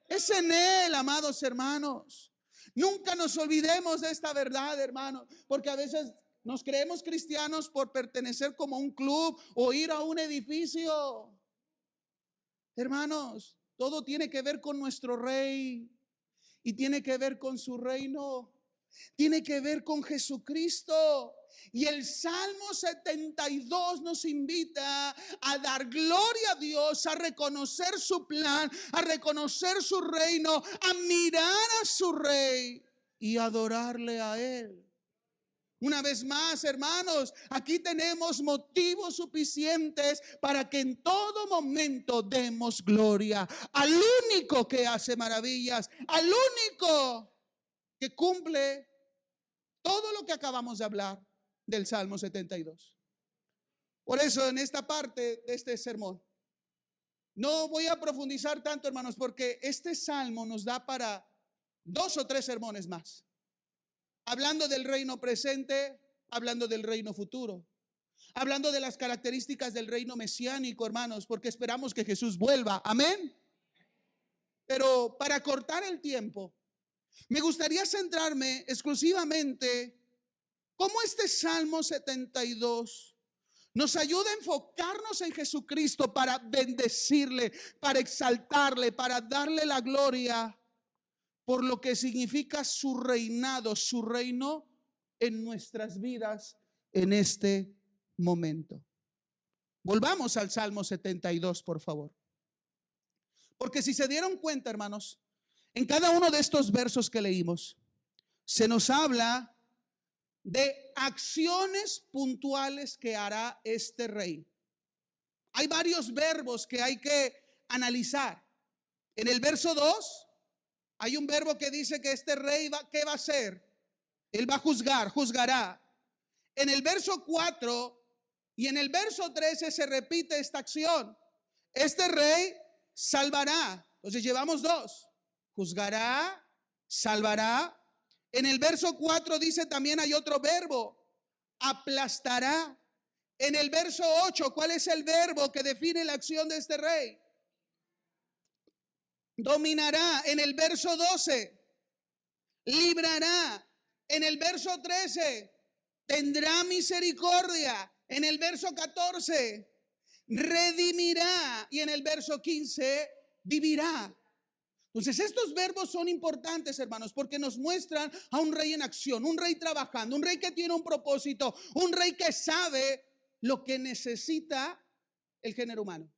Es en Él, amados hermanos. Nunca nos olvidemos de esta verdad, hermanos, porque a veces nos creemos cristianos por pertenecer como a un club o ir a un edificio. Hermanos, todo tiene que ver con nuestro Rey y tiene que ver con su reino. Tiene que ver con Jesucristo. Y el Salmo 72 nos invita a dar gloria a Dios, a reconocer su plan, a reconocer su reino, a mirar a su Rey y adorarle a Él. Una vez más, hermanos, aquí tenemos motivos suficientes para que en todo momento demos gloria al único que hace maravillas, al único que cumple todo lo que acabamos de hablar del Salmo 72. Por eso en esta parte de este sermón no voy a profundizar tanto, hermanos, porque este salmo nos da para 2 o 3 sermones más, hablando del reino presente, hablando del reino futuro, hablando de las características del reino mesiánico, hermanos, porque esperamos que Jesús vuelva. Amén. Pero para cortar el tiempo, me gustaría centrarme exclusivamente cómo este Salmo 72 nos ayuda a enfocarnos en Jesucristo para bendecirle, para exaltarle, para darle la gloria por lo que significa su reinado, su reino en nuestras vidas en este momento. Volvamos al Salmo 72, por favor. Porque si se dieron cuenta, hermanos, en cada uno de estos versos que leímos, se nos habla de acciones puntuales que hará este rey. Hay varios verbos que hay que analizar. En el verso 2 hay un verbo que dice que este rey ¿qué va a hacer? Él va a juzgar, juzgará. En el verso 4 y en el verso 13 se repite esta acción. Este rey salvará. Entonces llevamos 2. Juzgará, salvará. En el verso 4 dice también hay otro verbo, aplastará. En el verso 8, ¿cuál es el verbo que define la acción de este rey? Dominará. En el verso 12, librará. En el verso 13, tendrá misericordia. En el verso 14, redimirá. Y en el verso 15, vivirá. Entonces estos verbos son importantes, hermanos, porque nos muestran a un rey en acción, un rey trabajando, un rey que tiene un propósito, un rey que sabe lo que necesita el género humano.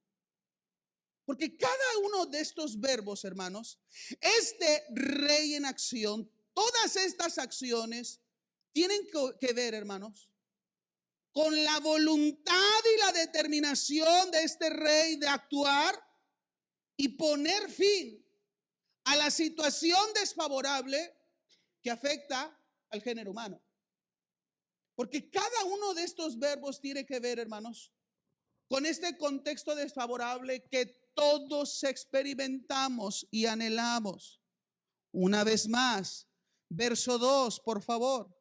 Porque cada uno de estos verbos, hermanos, este rey en acción, todas estas acciones tienen que ver, hermanos, con la voluntad y la determinación de este rey de actuar y poner fin a la situación desfavorable que afecta al género humano. Porque cada uno de estos verbos tiene que ver, hermanos, con este contexto desfavorable que todos experimentamos y anhelamos. Una vez más, verso 2, por favor.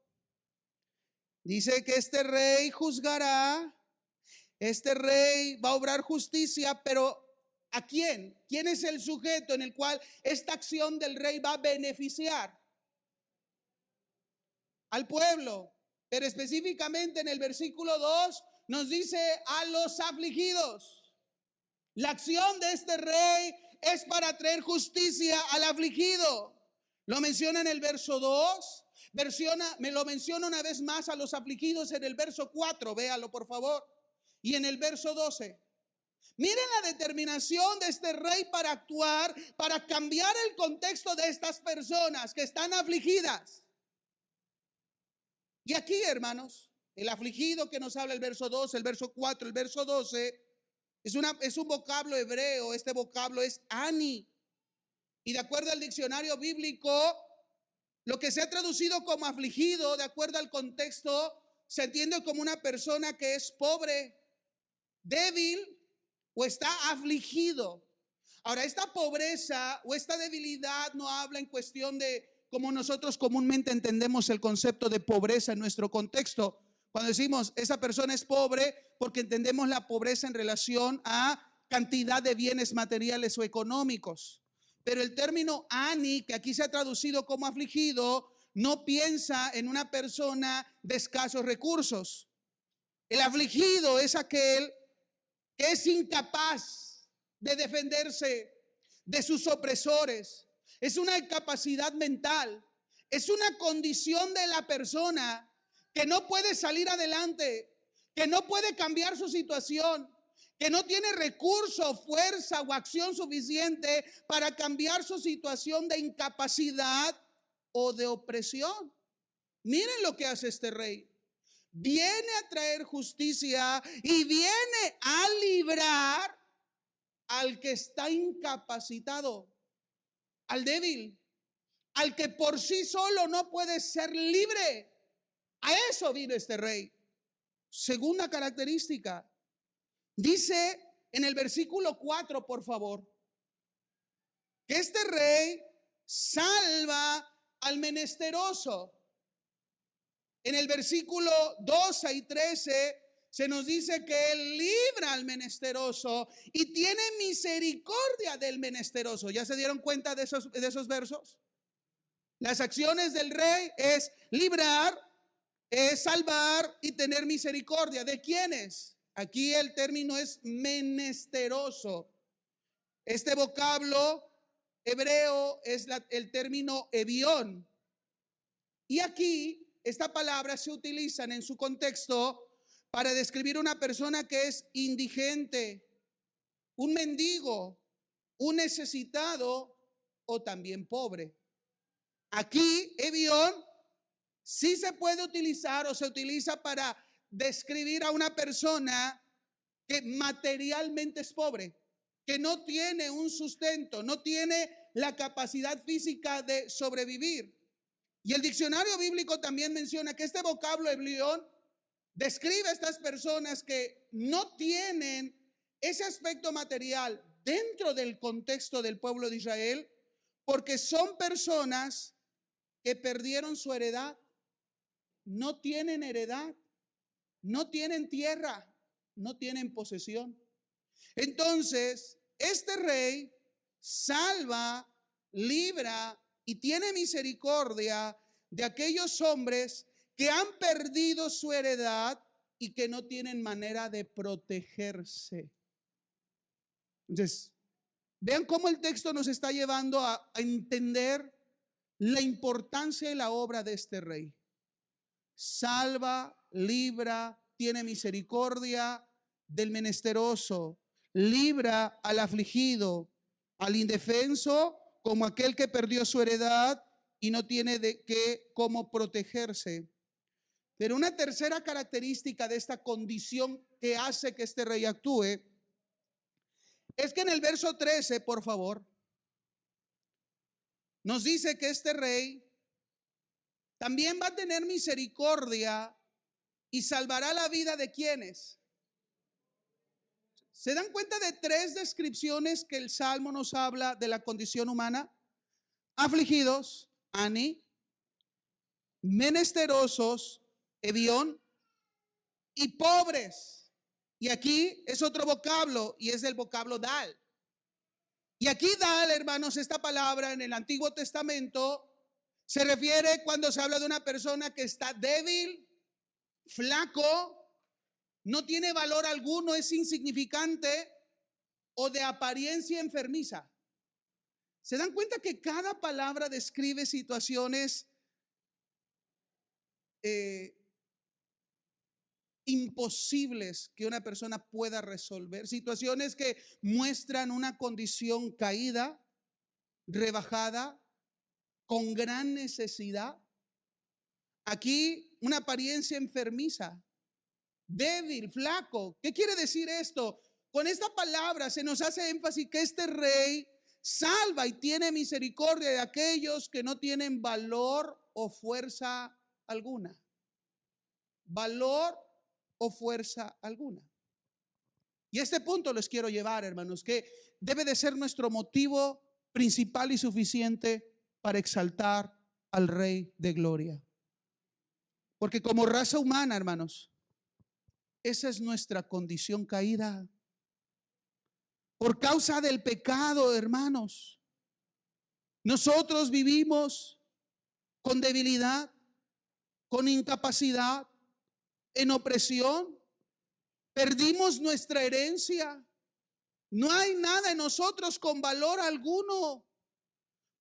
Dice que este rey juzgará, este rey va a obrar justicia, pero ¿a quién? ¿Quién es el sujeto en el cual esta acción del rey va a beneficiar? Al pueblo, pero específicamente en el versículo 2 nos dice a los afligidos. La acción de este rey es para traer justicia al afligido. Lo menciona en el verso 2, me lo menciona una vez más a los afligidos en el verso 4, véalo por favor, y en el verso 12. Miren la determinación de este rey para actuar, para cambiar el contexto de estas personas que están afligidas. Y aquí, hermanos, el afligido que nos habla el verso 2, el verso 4, el verso 12, es un vocablo hebreo. Este vocablo es ani. Y de acuerdo al diccionario bíblico, Lo que se ha traducido como afligido, de acuerdo al contexto, se entiende como una persona que es pobre, débil o está afligido. Ahora, esta pobreza o esta debilidad no habla en cuestión de como nosotros comúnmente entendemos el concepto de pobreza en nuestro contexto. Cuando decimos esa persona es pobre, porque entendemos la pobreza en relación a cantidad de bienes materiales o económicos. Pero el término ani, que aquí se ha traducido como afligido, no piensa en una persona de escasos recursos. El afligido es aquel que es incapaz de defenderse de sus opresores. Es una incapacidad mental, es una condición de la persona que no puede salir adelante, que no puede cambiar su situación, que no tiene recurso, fuerza o acción suficiente para cambiar su situación de incapacidad o de opresión. Miren lo que hace este rey. Viene a traer justicia y viene a librar al que está incapacitado, al débil, al que por sí solo no puede ser libre. A eso vino este rey. Segunda característica, dice en el versículo 4, por favor, que este rey salva al menesteroso. En el versículo 12 y 13 se nos dice que él libra al menesteroso y tiene misericordia del menesteroso. ¿Ya se dieron cuenta de esos versos? Las acciones del rey es librar, es salvar y tener misericordia. ¿De quiénes? Aquí el término es menesteroso. Este vocablo hebreo es el término evión. Y aquí esta palabra se utiliza en su contexto para describir una persona que es indigente, un mendigo, un necesitado o también pobre. Aquí, evión, sí se puede utilizar o se utiliza para describir a una persona que materialmente es pobre, que no tiene un sustento, no tiene la capacidad física de sobrevivir. Y el diccionario bíblico también menciona que este vocablo evión describe a estas personas que no tienen ese aspecto material dentro del contexto del pueblo de Israel, porque son personas que perdieron su heredad, no tienen heredad, no tienen tierra, no tienen posesión. Entonces, este rey salva, libra y tiene misericordia de aquellos hombres que han perdido su heredad y que no tienen manera de protegerse. Entonces, vean cómo el texto nos está llevando a entender la importancia de la obra de este rey. Salva, libra, tiene misericordia del menesteroso, libra al afligido, al indefenso, como aquel que perdió su heredad y no tiene cómo protegerse. Pero una tercera característica de esta condición que hace que este rey actúe es que en el verso 13, por favor, nos dice que este rey también va a tener misericordia y salvará la vida de quienes. ¿Se dan cuenta de tres descripciones que el Salmo nos habla de la condición humana? Afligidos, ani, menesterosos, evión, y pobres. Y aquí es otro vocablo y es el vocablo dal. Y aquí dal, hermanos, esta palabra en el Antiguo Testamento se refiere cuando se habla de una persona que está débil, flaco, no tiene valor alguno, es insignificante o de apariencia enfermiza. ¿Se dan cuenta que cada palabra describe situaciones imposibles que una persona pueda resolver? Situaciones que muestran una condición caída, rebajada, con gran necesidad. Aquí una apariencia enfermiza, débil, flaco. ¿Qué quiere decir esto? Con esta palabra se nos hace énfasis que este rey salva y tiene misericordia de aquellos que no tienen valor o fuerza alguna. Valor o fuerza alguna. Y este punto les quiero llevar, hermanos, que debe de ser nuestro motivo principal y suficiente para exaltar al Rey de Gloria. Porque como raza humana, hermanos, esa es nuestra condición caída. Por causa del pecado, hermanos, nosotros vivimos con debilidad, con incapacidad, en opresión. Perdimos nuestra herencia. No hay nada en nosotros con valor alguno.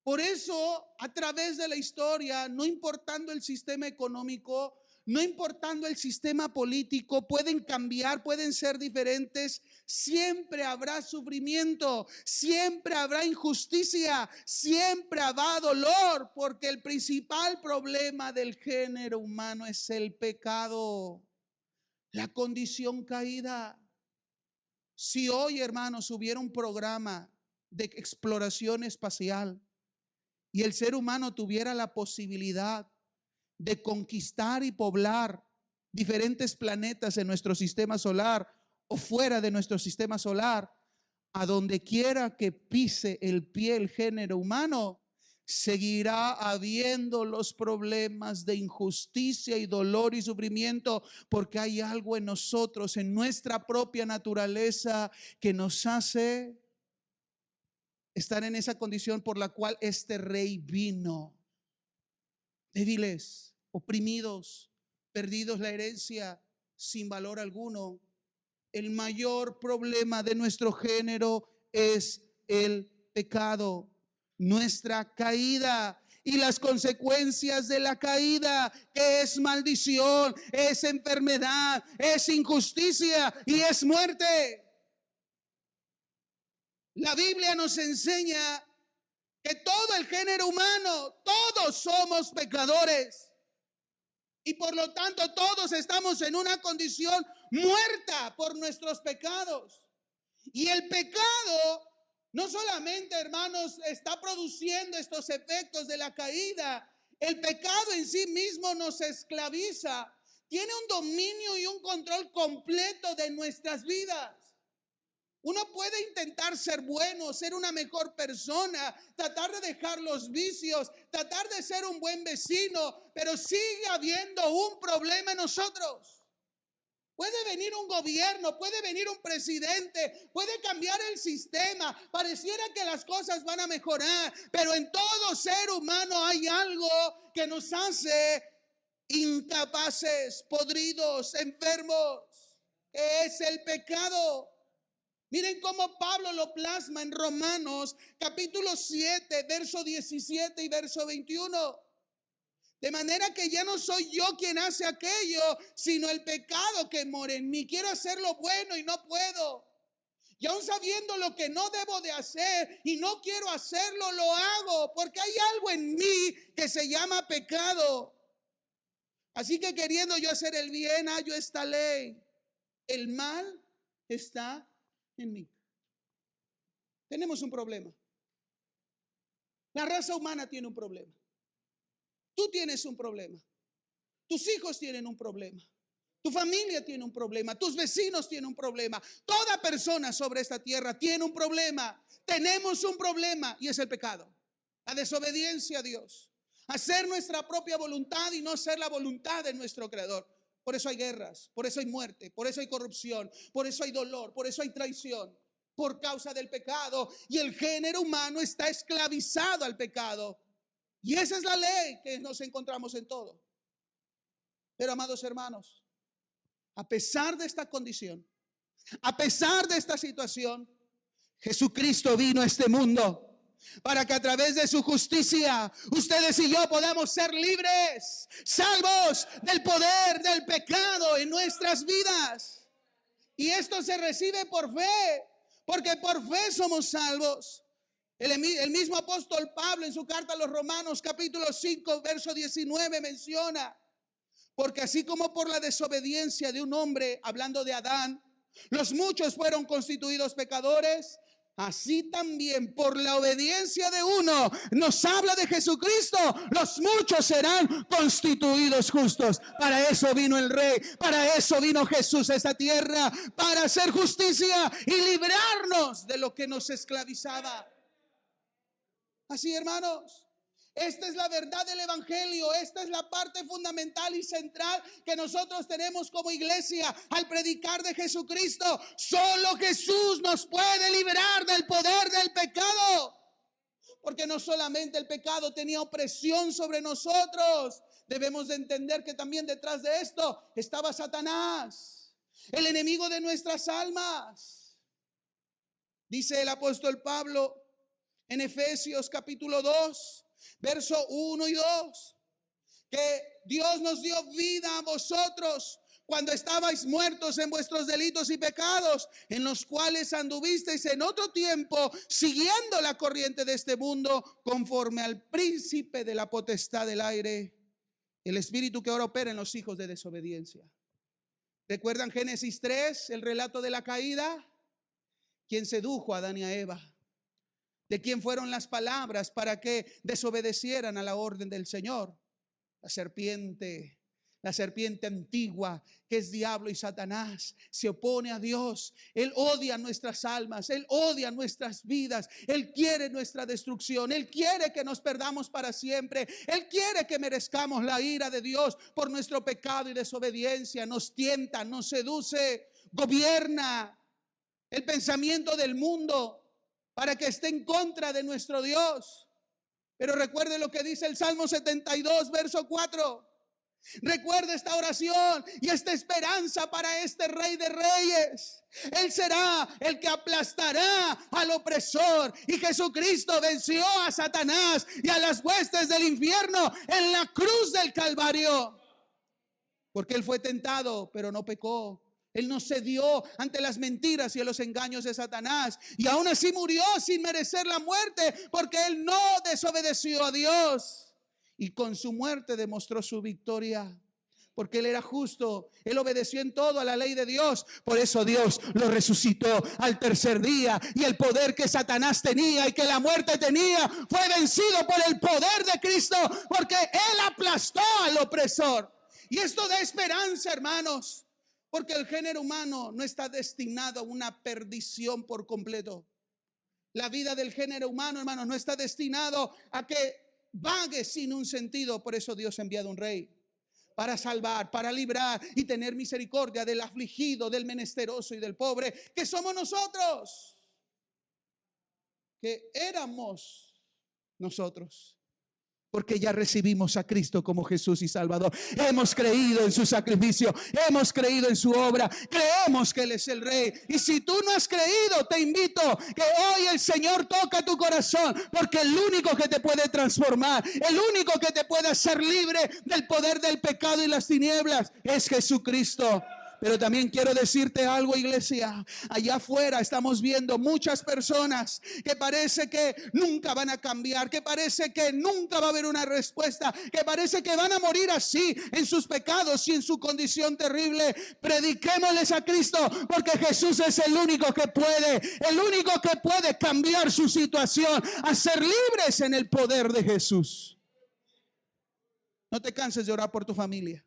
Por eso, a través de la historia, no importando el sistema económico, no importando el sistema político, pueden cambiar, pueden ser diferentes, siempre habrá sufrimiento, siempre habrá injusticia, siempre habrá dolor, porque el principal problema del género humano es el pecado, la condición caída. Si hoy, hermanos, hubiera un programa de exploración espacial y el ser humano tuviera la posibilidad de conquistar y poblar diferentes planetas en nuestro sistema solar o fuera de nuestro sistema solar, a donde quiera que pise el pie el género humano, seguirá habiendo los problemas de injusticia y dolor y sufrimiento, porque hay algo en nosotros, en nuestra propia naturaleza, que nos hace estar en esa condición por la cual este rey vino. Débiles, oprimidos, perdidos la herencia, sin valor alguno. El mayor problema de nuestro género es el pecado, nuestra caída y las consecuencias de la caída, que es maldición, es enfermedad, es injusticia y es muerte. La Biblia nos enseña que todo el género humano, todos somos pecadores. Y por lo tanto todos estamos en una condición muerta por nuestros pecados. Y el pecado no solamente, hermanos, está produciendo estos efectos de la caída. El pecado en sí mismo nos esclaviza. Tiene un dominio y un control completo de nuestras vidas. Uno puede intentar ser bueno, ser una mejor persona, tratar de dejar los vicios, tratar de ser un buen vecino, pero sigue habiendo un problema en nosotros. Puede venir un gobierno, puede venir un presidente, puede cambiar el sistema, pareciera que las cosas van a mejorar, pero en todo ser humano hay algo que nos hace incapaces, podridos, enfermos, que es el pecado. Miren cómo Pablo lo plasma en Romanos capítulo 7, verso 17 y verso 21. De manera que ya no soy yo quien hace aquello, sino el pecado que mora en mí. Quiero hacer lo bueno y no puedo. Y aún sabiendo lo que no debo de hacer y no quiero hacerlo, lo hago, porque hay algo en mí que se llama pecado. Así que queriendo yo hacer el bien, hallo esta ley: el mal está en mí. Tenemos un problema. La raza humana tiene un problema. Tú tienes un problema. Tus hijos tienen un problema. Tu familia tiene un problema. Tus vecinos tienen un problema. Toda persona sobre esta tierra tiene un problema. Tenemos un problema y es el pecado. La desobediencia a Dios. Hacer nuestra propia voluntad y no hacer la voluntad de nuestro Creador. Por eso hay guerras, por eso hay muerte, por eso hay corrupción, por eso hay dolor, por eso hay traición. Por causa del pecado. Y el género humano está esclavizado al pecado. Y esa es la ley que nos encontramos en todo. Pero, amados hermanos, a pesar de esta condición, a pesar de esta situación, Jesucristo vino a este mundo para que a través de su justicia ustedes y yo podamos ser libres, salvos del poder del pecado en nuestras vidas. Y esto se recibe por fe, porque por fe somos salvos. El mismo apóstol Pablo en su carta a los Romanos capítulo 5 verso 19 menciona: porque así como por la desobediencia de un hombre, hablando de Adán, los muchos fueron constituidos pecadores, así también por la obediencia de uno, nos habla de Jesucristo, los muchos serán constituidos justos. Para eso vino el Rey, para eso vino Jesús a esta tierra, para hacer justicia y librarnos de lo que nos esclavizaba. Así, hermanos, esta es la verdad del evangelio. Esta es la parte fundamental y central que nosotros tenemos como iglesia al predicar de Jesucristo. Solo Jesús nos puede librar del poder del pecado, porque no solamente el pecado tenía opresión sobre nosotros. Debemos de entender que también detrás de esto estaba Satanás, el enemigo de nuestras almas. Dice el apóstol Pablo en Efesios capítulo 2, verso 1 y 2, que Dios nos dio vida a vosotros cuando estabais muertos en vuestros delitos y pecados, en los cuales anduvisteis en otro tiempo, siguiendo la corriente de este mundo, conforme al príncipe de la potestad del aire, el espíritu que ahora opera en los hijos de desobediencia. ¿Recuerdan Génesis 3, el relato de la caída? ¿Quién sedujo a Adán y a Eva? ¿De quién fueron las palabras para que desobedecieran a la orden del Señor? La serpiente antigua, que es diablo y Satanás, se opone a Dios. Él odia nuestras almas, Él odia nuestras vidas, Él quiere nuestra destrucción, Él quiere que nos perdamos para siempre, Él quiere que merezcamos la ira de Dios por nuestro pecado y desobediencia. Nos tienta, nos seduce, gobierna el pensamiento del mundo para que esté en contra de nuestro Dios. Pero recuerde lo que dice el Salmo 72, verso 4. Recuerde esta oración y esta esperanza para este Rey de Reyes. Él será el que aplastará al opresor. Y Jesucristo venció a Satanás y a las huestes del infierno en la cruz del Calvario. Porque Él fue tentado, pero no pecó. Él no cedió ante las mentiras y a los engaños de Satanás. Y aún así murió sin merecer la muerte, porque Él no desobedeció a Dios. Y con su muerte demostró su victoria, porque Él era justo. Él obedeció en todo a la ley de Dios. Por eso Dios lo resucitó al tercer día. Y el poder que Satanás tenía y que la muerte tenía fue vencido por el poder de Cristo, porque Él aplastó al opresor. Y esto da esperanza, hermanos. Porque el género humano no está destinado a una perdición por completo. La vida del género humano, hermanos, no está destinado a que vague sin un sentido. Por eso Dios ha enviado un rey para salvar, para librar y tener misericordia del afligido, del menesteroso y del pobre, que somos nosotros, que éramos nosotros. Porque ya recibimos a Cristo como Jesús y Salvador. Hemos creído en su sacrificio, hemos creído en su obra, creemos que Él es el Rey. Y si tú no has creído, te invito que hoy el Señor toca tu corazón, porque el único que te puede transformar, el único que te puede hacer libre del poder del pecado y las tinieblas es Jesucristo. Pero también quiero decirte algo, iglesia. Allá afuera estamos viendo muchas personas que parece que nunca van a cambiar, que parece que nunca va a haber una respuesta, que parece que van a morir así en sus pecados y en su condición terrible. Prediquémosles a Cristo, porque Jesús es el único que puede cambiar su situación, hacer libres en el poder de Jesús. No te canses de orar por tu familia,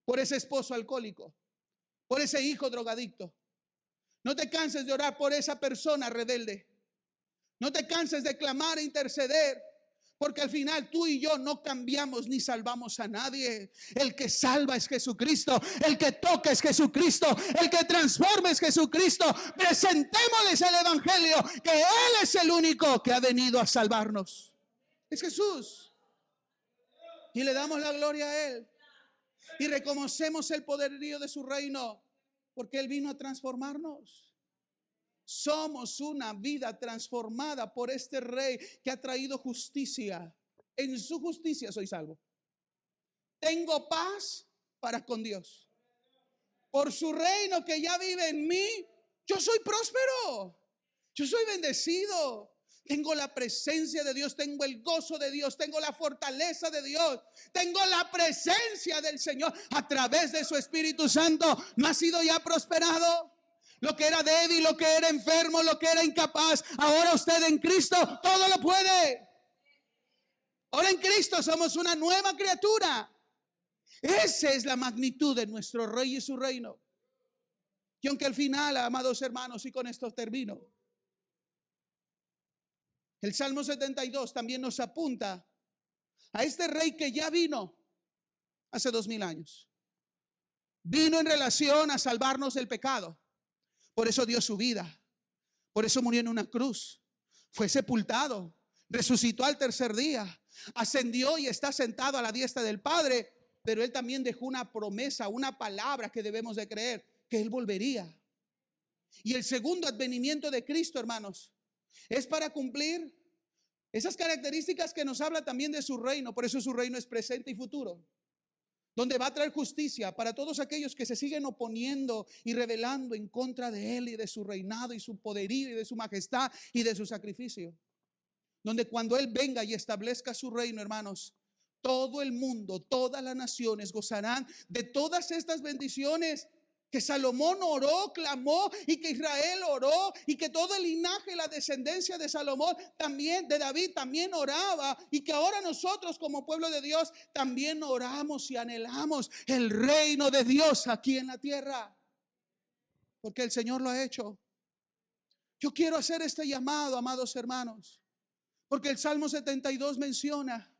por ese esposo alcohólico, por ese hijo drogadicto. No te canses de orar por esa persona rebelde. No te canses de clamar e interceder, porque al final tú y yo no cambiamos ni salvamos a nadie. El que salva es Jesucristo, el que toca es Jesucristo, el que transforma es Jesucristo. Presentémosles el evangelio, que Él es el único que ha venido a salvarnos. Es Jesús. Y le damos la gloria a Él. Y reconocemos el poderío de su reino, porque Él vino a transformarnos. Somos una vida transformada por este Rey que ha traído justicia. En su justicia soy salvo. Tengo paz para con Dios. Por su reino que ya vive en mí, yo soy próspero. Yo soy bendecido. Tengo la presencia de Dios, tengo el gozo de Dios, tengo la fortaleza de Dios, tengo la presencia del Señor a través de su Espíritu Santo. ¿No ha sido ya prosperado? Lo que era débil, lo que era enfermo, lo que era incapaz, ahora usted en Cristo todo lo puede. Ahora en Cristo somos una nueva criatura. Esa es la magnitud de nuestro Rey y su reino. Y aunque al final, amados hermanos, y con esto termino, el Salmo 72 también nos apunta a este Rey que ya vino hace 2000 años. Vino en relación a salvarnos del pecado. Por eso dio su vida. Por eso murió en una cruz. Fue sepultado. Resucitó al tercer día. Ascendió y está sentado a la diestra del Padre. Pero Él también dejó una promesa, una palabra que debemos de creer, que Él volvería. Y el segundo advenimiento de Cristo, hermanos, es para cumplir esas características que nos habla también de su reino. Por eso su reino es presente y futuro, donde va a traer justicia para todos aquellos que se siguen oponiendo y rebelando en contra de Él y de su reinado y su poderío y de su majestad y de su sacrificio. Donde cuando Él venga y establezca su reino, hermanos, todo el mundo, todas las naciones gozarán de todas estas bendiciones que Salomón oró, clamó, y que Israel oró, y que todo el linaje, la descendencia de Salomón también, de David también oraba, y que ahora nosotros como pueblo de Dios también oramos y anhelamos el reino de Dios aquí en la tierra, porque el Señor lo ha hecho. Yo quiero hacer este llamado, amados hermanos, porque el Salmo 72 menciona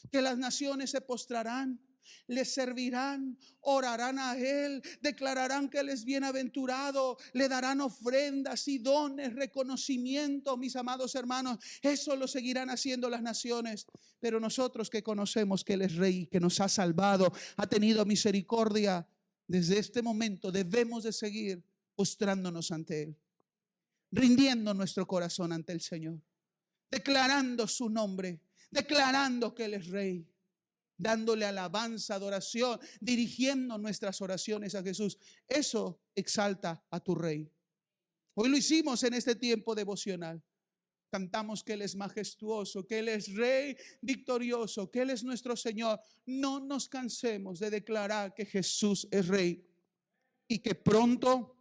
que las naciones se postrarán, les servirán, orarán a Él, declararán que Él es bienaventurado, le darán ofrendas y dones, reconocimiento, mis amados hermanos. Eso lo seguirán haciendo las naciones. Pero nosotros que conocemos que Él es Rey, que nos ha salvado, ha tenido misericordia, desde este momento debemos de seguir postrándonos ante Él, rindiendo nuestro corazón ante el Señor, declarando su nombre, declarando que Él es Rey, dándole alabanza, adoración, dirigiendo nuestras oraciones a Jesús. Eso exalta a tu Rey. Hoy lo hicimos en este tiempo devocional. Cantamos que Él es majestuoso, que Él es Rey victorioso, que Él es nuestro Señor. No nos cansemos de declarar que Jesús es Rey y que pronto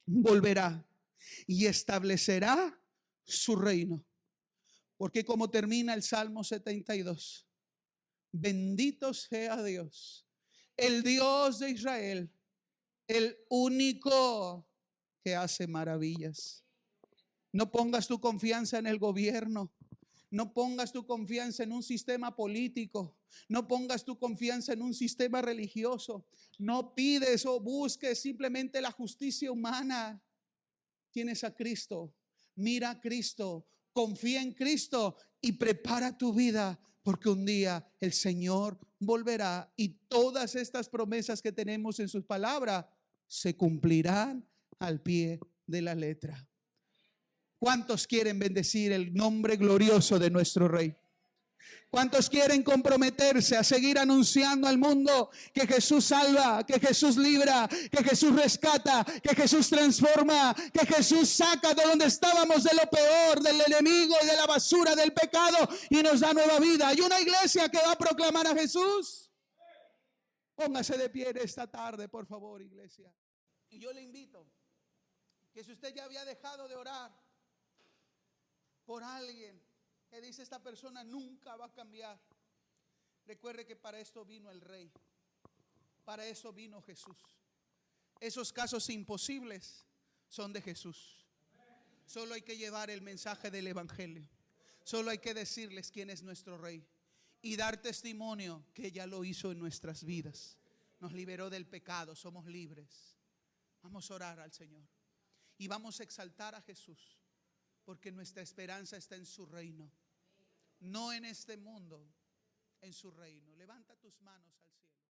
volverá y establecerá su reino. Porque como termina el Salmo 72, bendito sea Dios, el Dios de Israel, el único que hace maravillas. No pongas tu confianza en el gobierno. No pongas tu confianza en un sistema político. No pongas tu confianza en un sistema religioso. No pides o busques simplemente la justicia humana. Tienes a Cristo. Mira a Cristo. Confía en Cristo y prepara tu vida, porque un día el Señor volverá y todas estas promesas que tenemos en sus palabras se cumplirán al pie de la letra. ¿Cuántos quieren bendecir el nombre glorioso de nuestro Rey? ¿Cuántos quieren comprometerse a seguir anunciando al mundo que Jesús salva, que Jesús libra, que Jesús rescata, que Jesús transforma, que Jesús saca de donde estábamos, de lo peor, del enemigo y de la basura del pecado, y nos da nueva vida? ¿Hay una iglesia que va a proclamar a Jesús? Póngase de pie esta tarde, por favor, iglesia. Y yo le invito que si usted ya había dejado de orar por alguien que dice esta persona nunca va a cambiar, recuerde que para esto vino el Rey, para eso vino Jesús. Esos casos imposibles son de Jesús. Solo hay que llevar el mensaje del evangelio. Solo hay que decirles quién es nuestro Rey y dar testimonio que ya lo hizo en nuestras vidas. Nos liberó del pecado, somos libres. Vamos a orar al Señor y vamos a exaltar a Jesús, porque nuestra esperanza está en su reino, no en este mundo, en su reino. Levanta tus manos al cielo.